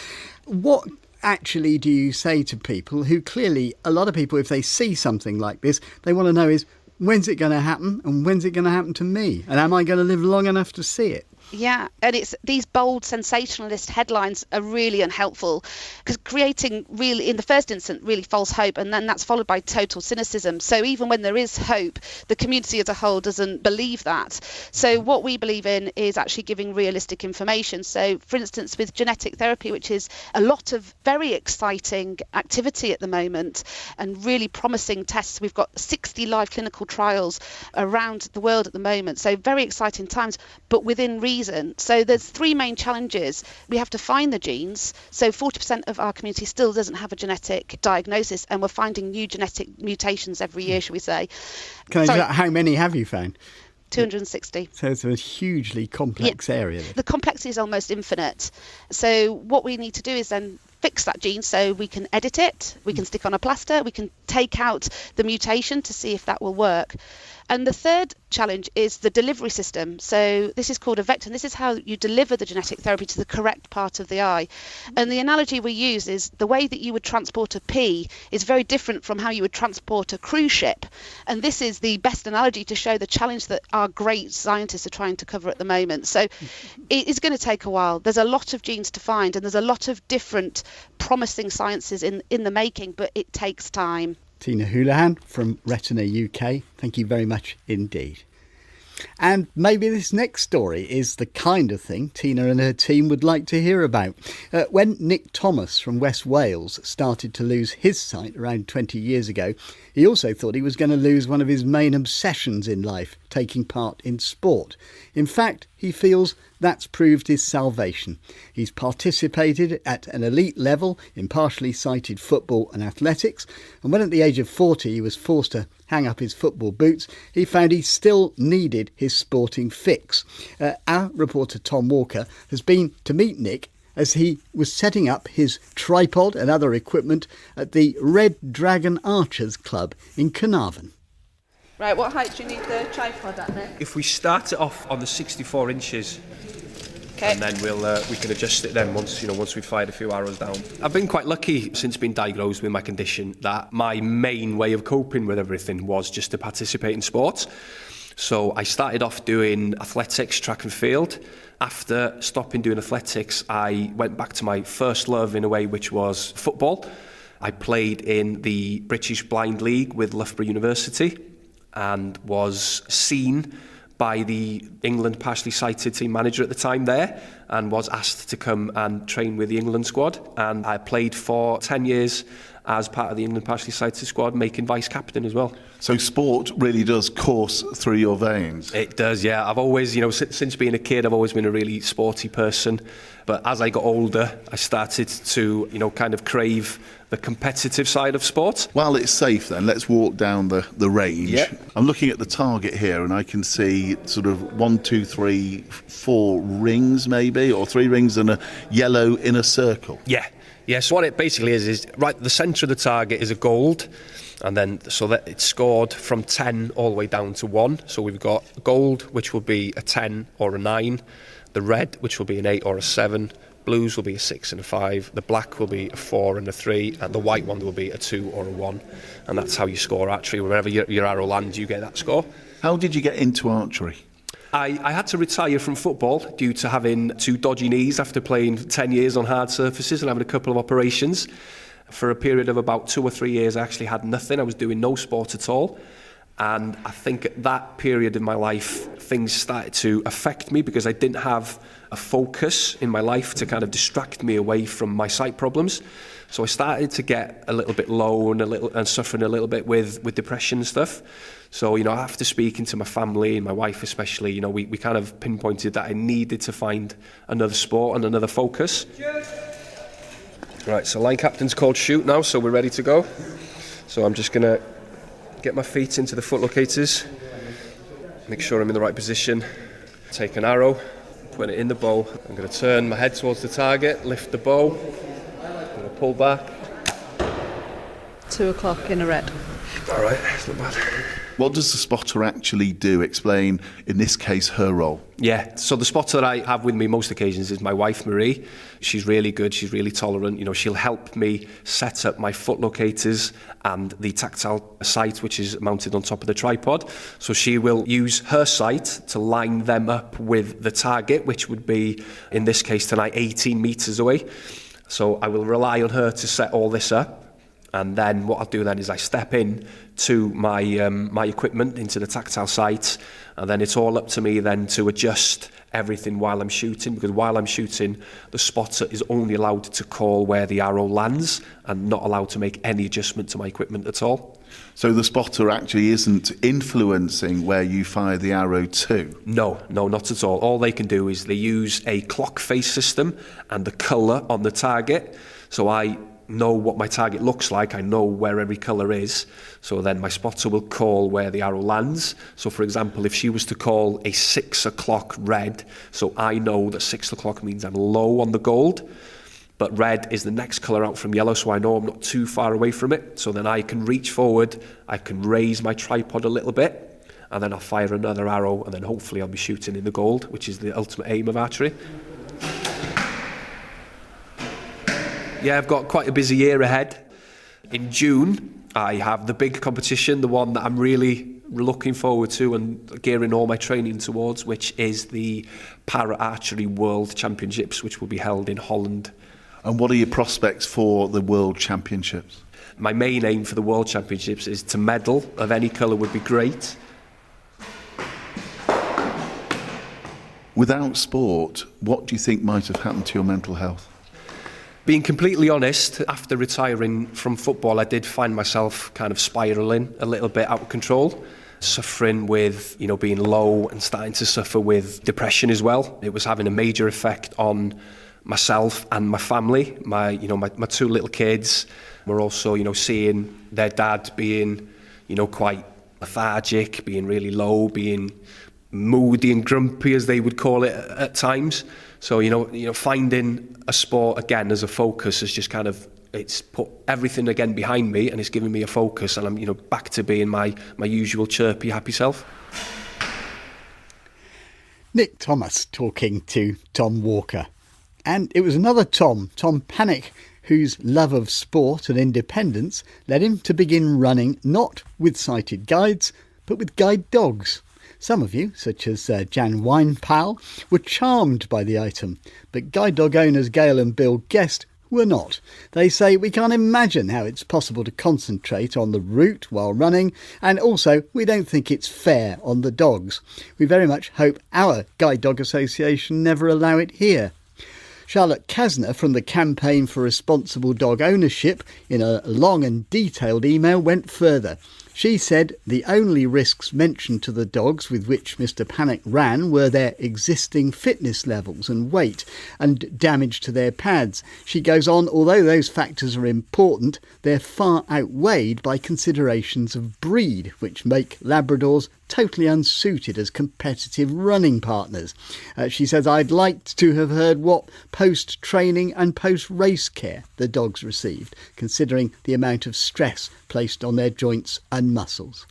Speaker 6: What actually do you say to people who clearly, a lot of people, if they see something like this, they want to know is, when's it going to happen and when's it going to happen to me? And am I going to live long enough to see it?
Speaker 7: Yeah, and it's these bold sensationalist headlines are really unhelpful, because creating really, in the first instance, really false hope, and then that's followed by total cynicism. So even when there is hope, the community as a whole doesn't believe that. So what we believe in is actually giving realistic information. So for instance, with genetic therapy, which is a lot of very exciting activity at the moment and really promising tests, we've got 60 live clinical trials around the world at the moment. So very exciting times, but within reason. So there's three main challenges. We have to find the genes. So 40% of our community still doesn't have a genetic diagnosis, and we're finding new genetic mutations every year, shall we say.
Speaker 6: How many have you found?
Speaker 7: 260.
Speaker 6: So it's a hugely complex area.
Speaker 7: The complexity is almost infinite. So what we need to do is then fix that gene so we can edit it, we can stick on a plaster, we can take out the mutation to see if that will work. And the third challenge is the delivery system. So this is called a vector, and this is how you deliver the genetic therapy to the correct part of the eye. And the analogy we use is the way that you would transport a pea is very different from how you would transport a cruise ship. And this is the best analogy to show the challenge that our great scientists are trying to cover at the moment. So it is going to take a while. There's a lot of genes to find, and there's a lot of different promising sciences in the making, but it takes time.
Speaker 6: Tina Houlihan from Retina UK, thank you very much indeed. And maybe this next story is the kind of thing Tina and her team would like to hear about. When Nick Thomas from West Wales started to lose his sight around 20 years ago, he also thought he was going to lose one of his main obsessions in life, taking part in sport. In fact, he feels that's proved his salvation. He's participated at an elite level in partially sighted football and athletics, and when at the age of 40 he was forced to hang up his football boots, he found he still needed his sporting fix. Our reporter Tom Walker has been to meet Nick as he was setting up his tripod and other equipment at the Red Dragon Archers Club in Carnarvon.
Speaker 8: Right, what height do you need the tripod at, Nick?
Speaker 9: If we start it off on the 64 inches,
Speaker 8: okay,
Speaker 9: and then we can adjust it then once we've fired a few arrows down. I've been quite lucky since being diagnosed with my condition that my main way of coping with everything was just to participate in sports. So I started off doing athletics, track and field. After stopping doing athletics, I went back to my first love in a way, which was football. I played in the British Blind League with Loughborough University and was seen by the England partially sighted team manager at the time there, and was asked to come and train with the England squad. And I played for 10 years as part of the England partially sighted squad, making vice captain as well.
Speaker 10: So sport really does course through your veins.
Speaker 9: It does, yeah. I've always, since being a kid, I've always been a really sporty person. But as I got older, I started to, kind of crave the competitive side of sport.
Speaker 10: While it's safe then, let's walk down the range.
Speaker 9: Yeah.
Speaker 10: I'm looking at the target here and I can see sort of 1, 2, 3, 4 rings maybe, or 3 rings and a yellow inner circle.
Speaker 9: Yeah. Yes, what it basically is right, the centre of the target is a gold, and then so that it's scored from 10 all the way down to 1. So we've got gold, which will be a 10 or a 9, the red, which will be an 8 or a 7, blues will be a 6 and a 5, the black will be a 4 and a 3, and the white one will be a 2 or a 1. And that's how you score archery. Wherever your arrow lands, you get that score.
Speaker 10: How did you get into archery?
Speaker 9: I had to retire from football due to having 2 dodgy knees after playing 10 years on hard surfaces and having a couple of operations. For a period of about 2 or 3 years, I actually had nothing. I was doing no sport at all. And I think at that period in my life, things started to affect me because I didn't have a focus in my life to kind of distract me away from my sight problems. So I started to get a little bit low and suffering a little bit with depression and stuff. So, after speaking to my family and my wife especially, we kind of pinpointed that I needed to find another sport and another focus. Right, so line captain's called shoot now, so we're ready to go. So I'm just going to get my feet into the foot locators, make sure I'm in the right position, take an arrow, put it in the bow. I'm going to turn my head towards the target, lift the bow, I'm going to pull back.
Speaker 8: 2 o'clock in a red.
Speaker 9: All right, it's not bad.
Speaker 10: What does the spotter actually do? Explain, in this case, her role.
Speaker 9: Yeah, so the spotter that I have with me most occasions is my wife, Marie. She's really good, she's really tolerant. She'll help me set up my foot locators and the tactile sight, which is mounted on top of the tripod. So she will use her sight to line them up with the target, which would be, in this case tonight, 18 metres away. So I will rely on her to set all this up. And then what I'll do then is I step in to my my equipment into the tactile sight, and then it's all up to me then to adjust everything while I'm shooting, because while I'm shooting, the spotter is only allowed to call where the arrow lands and not allowed to make any adjustment to my equipment at all.
Speaker 10: So the spotter actually isn't influencing where you fire the arrow to?
Speaker 9: No, not at all. All they can do is they use a clock face system and the colour on the target. So I know what my target looks like, I know where every colour is, so then my spotter will call where the arrow lands. So for example, if she was to call a 6 o'clock red, so I know that 6 o'clock means I'm low on the gold, but red is the next colour out from yellow, so I know I'm not too far away from it, so then I can reach forward, I can raise my tripod a little bit, and then I'll fire another arrow, and then hopefully I'll be shooting in the gold, which is the ultimate aim of archery. Yeah, I've got quite a busy year ahead. In June, I have the big competition, the one that I'm really looking forward to and gearing all my training towards, which is the Para Archery World Championships, which will be held in Holland.
Speaker 10: And what are your prospects for the World Championships?
Speaker 9: My main aim for the World Championships is to medal of any colour would be great.
Speaker 10: Without sport, what do you think might have happened to your mental health?
Speaker 9: Being completely honest, after retiring from football, I did find myself kind of spiralling a little bit out of control, suffering with, being low and starting to suffer with depression as well. It was having a major effect on myself and my family. My 2 little kids were also, seeing their dad being, quite lethargic, being really low, being moody and grumpy, as they would call it at times. So, finding a sport again as a focus is just kind of, it's put everything again behind me and it's given me a focus, and I'm, back to being my usual chirpy, happy self.
Speaker 6: Nick Thomas talking to Tom Walker. And it was another Tom Panic, whose love of sport and independence led him to begin running not with sighted guides, but with guide dogs. Some of you, such as Jan Winepal, were charmed by the item, but guide dog owners Gail and Bill Guest were not. They say we can't imagine how it's possible to concentrate on the route while running, and also we don't think it's fair on the dogs. We very much hope our Guide Dog Association never allow it here. Charlotte Kasner from the Campaign for Responsible Dog Ownership, in a long and detailed email, went further. She said the only risks mentioned to the dogs with which Mr Panic ran were their existing fitness levels and weight and damage to their pads. She goes on, although those factors are important, they're far outweighed by considerations of breed, which make Labradors totally unsuited as competitive running partners. She says, I'd like to have heard what post-training and post-race care the dogs received, considering the amount of stress placed on their joints and muscles.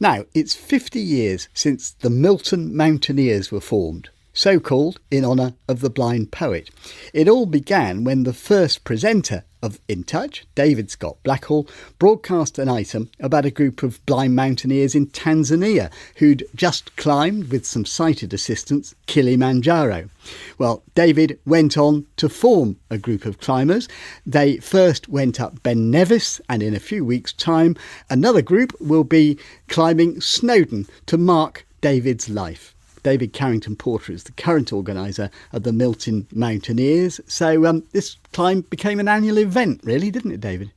Speaker 6: Now, it's 50 years since the Milton Mountaineers were formed, so called in honour of the blind poet. It all began when the first presenter of In Touch, David Scott Blackhall, broadcast an item about a group of blind mountaineers in Tanzania who'd just climbed, with some sighted assistance, Kilimanjaro. Well, David went on to form a group of climbers. They first went up Ben Nevis, and in a few weeks' time, another group will be climbing Snowdon to mark David's life. David Carrington-Porter is the current organiser of the Milton Mountaineers. So this climb became an annual event, really, didn't it, David?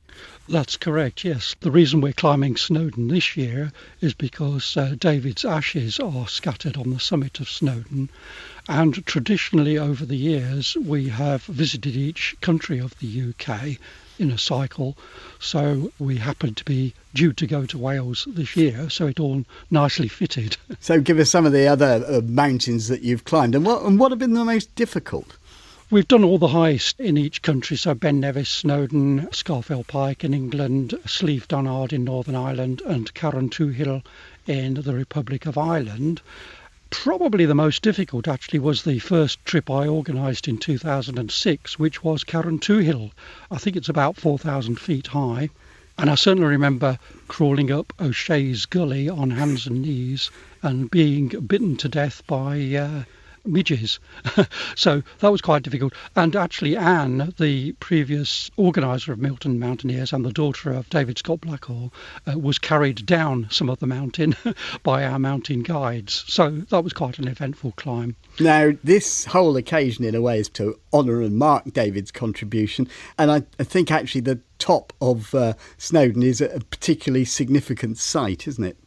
Speaker 11: That's correct, yes. The reason we're climbing Snowdon this year is because David's ashes are scattered on the summit of Snowdon. And traditionally over the years, we have visited each country of the UK in a cycle. So we happen to be due to go to Wales this year, so it all nicely fitted.
Speaker 6: So give us some of the other mountains that you've climbed, and what have been the most difficult?
Speaker 11: We've done all the highest in each country, so Ben Nevis, Snowdon, Scafell Pike in England, Slieve Donard in Northern Ireland and Carrauntoohill in the Republic of Ireland. Probably the most difficult actually was the first trip I organised in 2006, which was Carrauntoohill. I think it's about 4,000 feet high. And I certainly remember crawling up O'Shea's Gully on hands and knees and being bitten to death by midges. So that was quite difficult. And actually Anne, the previous organiser of Milton Mountaineers and the daughter of David Scott Blackhall, was carried down some of the mountain by our mountain guides. So that was quite an eventful climb.
Speaker 6: Now, this whole occasion, in a way, is to honour and mark David's contribution. And I think actually the top of Snowdon is a particularly significant site, isn't it?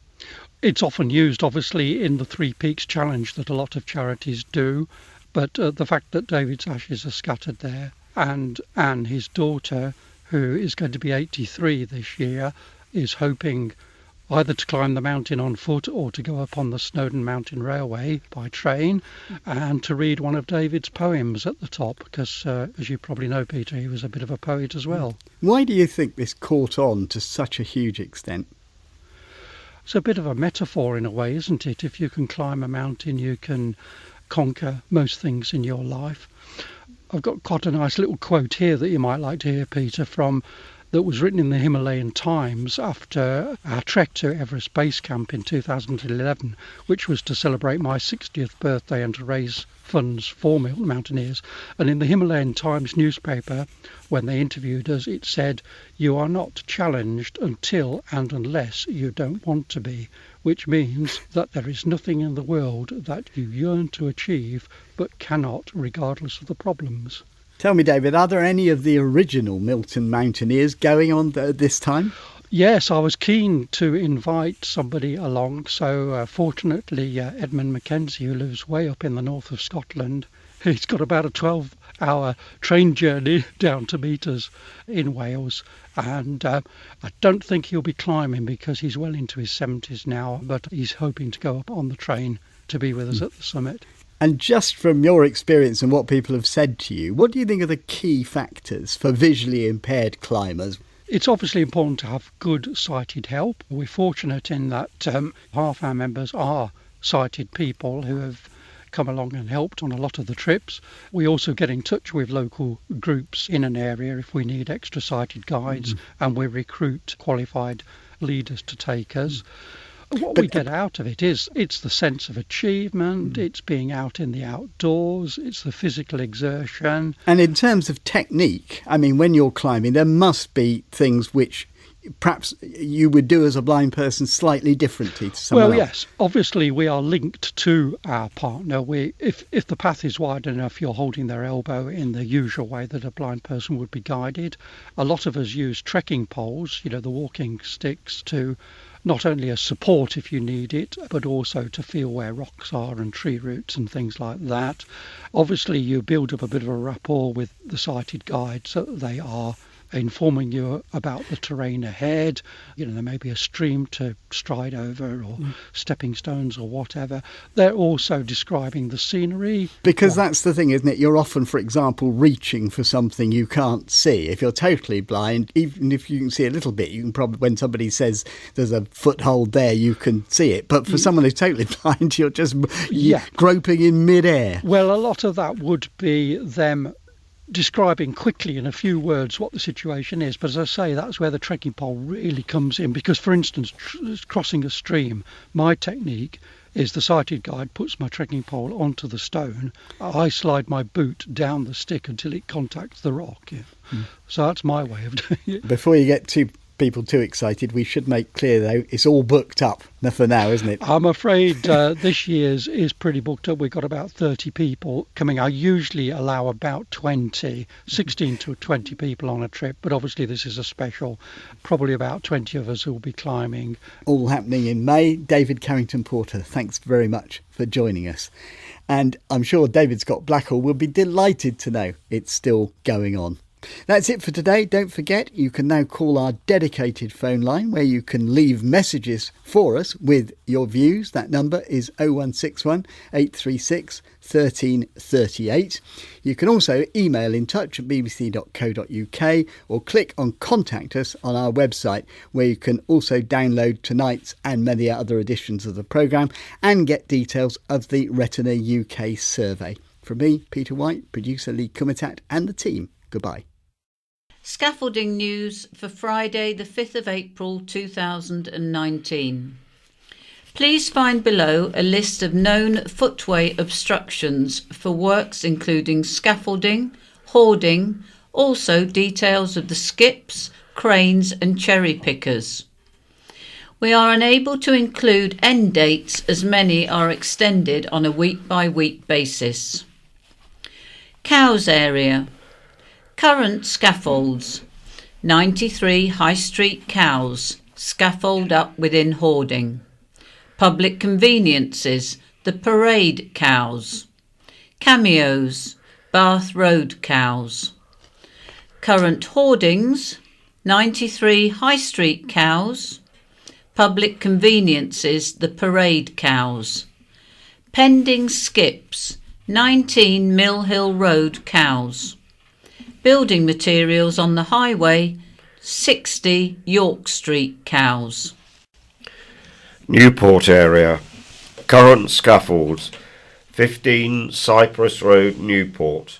Speaker 11: It's often used, obviously, in the Three Peaks Challenge that a lot of charities do. But the fact that David's ashes are scattered there, and Anne, his daughter, who is going to be 83 this year, is hoping either to climb the mountain on foot or to go up on the Snowdon Mountain Railway by train and to read one of David's poems at the top, because, as you probably know, Peter, he was a bit of a poet as well.
Speaker 6: Why do you think this caught on to such a huge extent?
Speaker 11: It's a bit of a metaphor in a way, isn't it? If you can climb a mountain, you can conquer most things in your life. I've got quite a nice little quote here that you might like to hear, Peter, that was written in the Himalayan Times after our trek to Everest Base Camp in 2011, which was to celebrate my 60th birthday and to raise funds for Mountaineers. And in the Himalayan Times newspaper, when they interviewed us, it said, "You are not challenged until and unless you don't want to be," which means that there is nothing in the world that you yearn to achieve but cannot, regardless of the problems.
Speaker 6: Tell me, David, are there any of the original Milton Mountaineers going on this time?
Speaker 11: Yes, I was keen to invite somebody along. So fortunately, Edmund Mackenzie, who lives way up in the north of Scotland, he's got about a 12-hour train journey down to meet us in Wales. And I don't think he'll be climbing because he's well into his 70s now, but he's hoping to go up on the train to be with us at the summit.
Speaker 6: And just from your experience and what people have said to you, what do you think are the key factors for visually impaired climbers?
Speaker 11: It's obviously important to have good sighted help. We're fortunate in that half our members are sighted people who have come along and helped on a lot of the trips. We also get in touch with local groups in an area if we need extra sighted guides, and we recruit qualified leaders to take us. What we get out of it is it's the sense of achievement, it's being out in the outdoors, it's the physical exertion.
Speaker 6: And in terms of technique, I mean, when you're climbing, there must be things which perhaps you would do as a blind person slightly differently to someone else.
Speaker 11: Yes, obviously we are linked to our partner. If the path is wide enough, you're holding their elbow in the usual way that a blind person would be guided. A lot of us use trekking poles, the walking sticks, to not only as support if you need it, but also to feel where rocks are and tree roots and things like that. Obviously you build up a bit of a rapport with the sighted guide so that they are informing you about the terrain ahead. There may be a stream to stride over or stepping stones or whatever. They're also describing the scenery.
Speaker 6: Because that's the thing, isn't it? You're often, for example, reaching for something you can't see. If you're totally blind, even if you can see a little bit, you can probably, when somebody says there's a foothold there, you can see it. But for someone who's totally blind, you're just groping in midair.
Speaker 11: Well, a lot of that would be them describing quickly in a few words what the situation is. But as I say, that's where the trekking pole really comes in, because, for instance, crossing a stream, my technique is the sighted guide puts my trekking pole onto the stone. I slide my boot down the stick until it contacts the rock. So that's my way of doing it.
Speaker 6: Before you get people too excited, we should make clear though it's all booked up for now, isn't it?
Speaker 11: I'm afraid this year's is pretty booked up. We've got about 30 people coming. I usually allow about 16 to 20 people on a trip, but obviously this is a special. Probably about 20 of us who will be climbing.
Speaker 6: All happening in May. David Carrington Porter, thanks very much for joining us. And I'm sure David Scott Blackhall will be delighted to know it's still going on. That's it for today. Don't forget, you can now call our dedicated phone line where you can leave messages for us with your views. That number is 0161 836 1338. You can also email in touch at bbc.co.uk or click on Contact Us on our website, where you can also download tonight's and many other editions of the programme and get details of the Retina UK survey. From me, Peter Wight, producer Lee Kumitat and the team, goodbye.
Speaker 2: Scaffolding news for Friday the 5th of April 2019. Please find below a list of known footway obstructions for works including scaffolding, hoarding, also details of the skips, cranes and cherry pickers. We are unable to include end dates as many are extended on a week-by-week basis. Cows area. Current scaffolds. 93 High Street Cows, scaffold up within hoarding. Public conveniences, the Parade Cows. Cameos, Bath Road Cows. Current hoardings, 93 High Street Cows. Public conveniences, the Parade Cows. Pending skips, 19 Mill Hill Road Cows. Building materials on the highway, 60 York Street Cows.
Speaker 1: Newport area. Current scaffolds, 15 Cypress Road, Newport.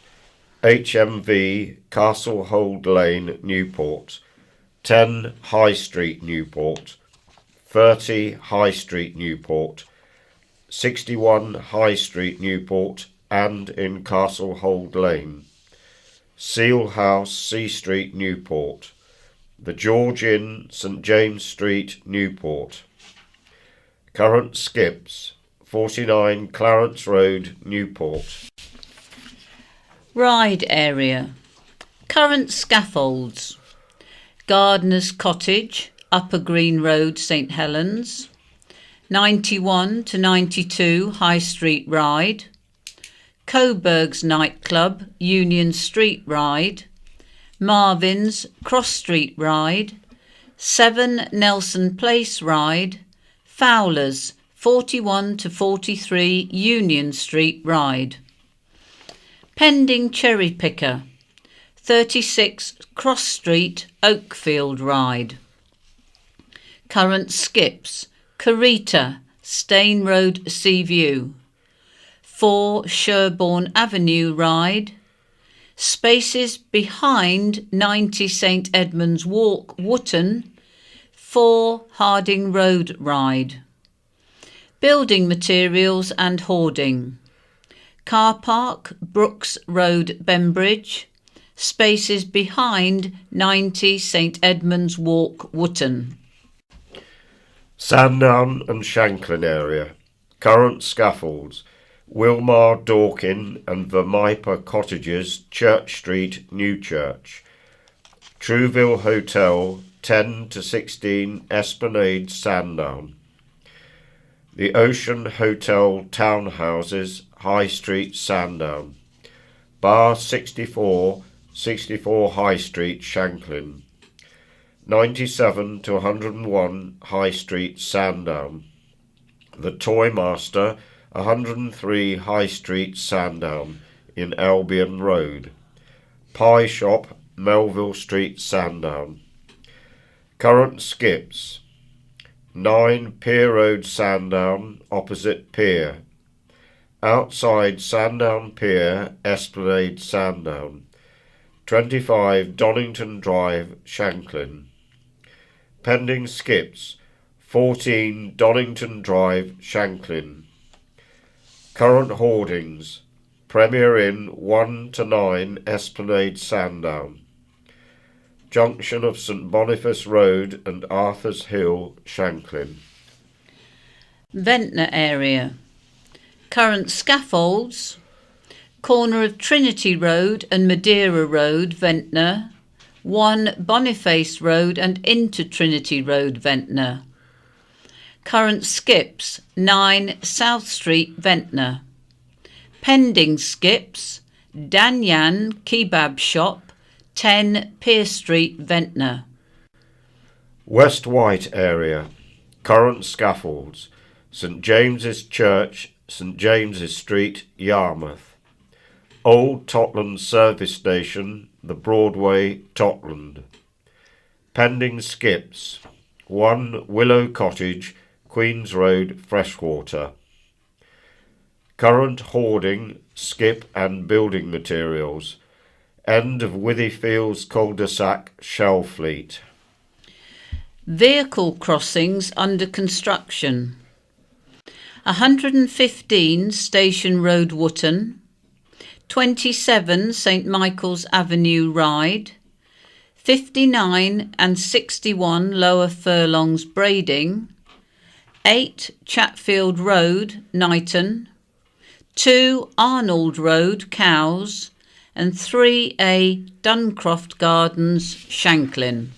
Speaker 1: HMV Castlehold Lane, Newport. 10 High Street, Newport. 30 High Street, Newport. 61 High Street, Newport and in Castlehold Lane. Seal House, C Street, Newport. The George Inn, St James Street, Newport. Current skips, 49 Clarence Road, Newport.
Speaker 2: Ride area. Current scaffolds. Gardener's Cottage, Upper Green Road, St Helens. 91 to 92 High Street Ride. Coburg's Nightclub, Union Street Ride. Marvin's Cross Street Ride. 7 Nelson Place Ride. Fowler's 41 to 43 Union Street Ride. Pending Cherry Picker, 36 Cross Street Oakfield Ride. Current skips, Carita, Stane Road Seaview. 4 Sherborne Avenue Ride. Spaces behind 90 St Edmund's Walk, Wootton. 4 Harding Road Ride. Building materials and hoarding. Car park, Brooks Road, Bembridge. Spaces behind 90 St Edmund's Walk, Wootton.
Speaker 1: Sandown and Shanklin area. Current scaffolds. Wilmar, Dorkin and Vermiper Cottages, Church Street, Newchurch. Trouville Hotel, 10 to 16 Esplanade, Sandown. The Ocean Hotel Townhouses, High Street, Sandown. Bar 64, 64 High Street, Shanklin. 97 to 101 High Street, Sandown. The Toymaster, 103 High Street, Sandown, in Albion Road. Pie Shop, Melville Street, Sandown. Current skips. 9 Pier Road, Sandown, opposite Pier. Outside Sandown Pier, Esplanade, Sandown. 25 Donington Drive, Shanklin. Pending skips. 14 Donington Drive, Shanklin. Current hoardings. Premier Inn, 1 to 9 Esplanade, Sandown. Junction of St Boniface Road and Arthur's Hill, Shanklin.
Speaker 2: Ventnor area. Current scaffolds. Corner of Trinity Road and Madeira Road, Ventnor. 1 Boniface Road and into Trinity Road, Ventnor. Current skips. 9 South Street, Ventnor. Pending skips. Danyan Kebab Shop, 10 Pierce Street, Ventnor.
Speaker 1: West Wight area. Current scaffolds. St James's Church, St James's Street, Yarmouth. Old Totland Service Station, the Broadway, Totland. Pending skips. 1 Willow Cottage, Queen's Road, Freshwater. Current hoarding, skip and building materials. End of Withyfields cul-de-sac, Shellfleet.
Speaker 2: Vehicle crossings under construction. 115 Station Road, Wootton. 27 St Michael's Avenue, Ryde. 59 and 61 Lower Furlongs, Brading. 8 Chatfield Road, Knighton. 2 Arnold Road, Cowes. And 3A Duncroft Gardens, Shanklin.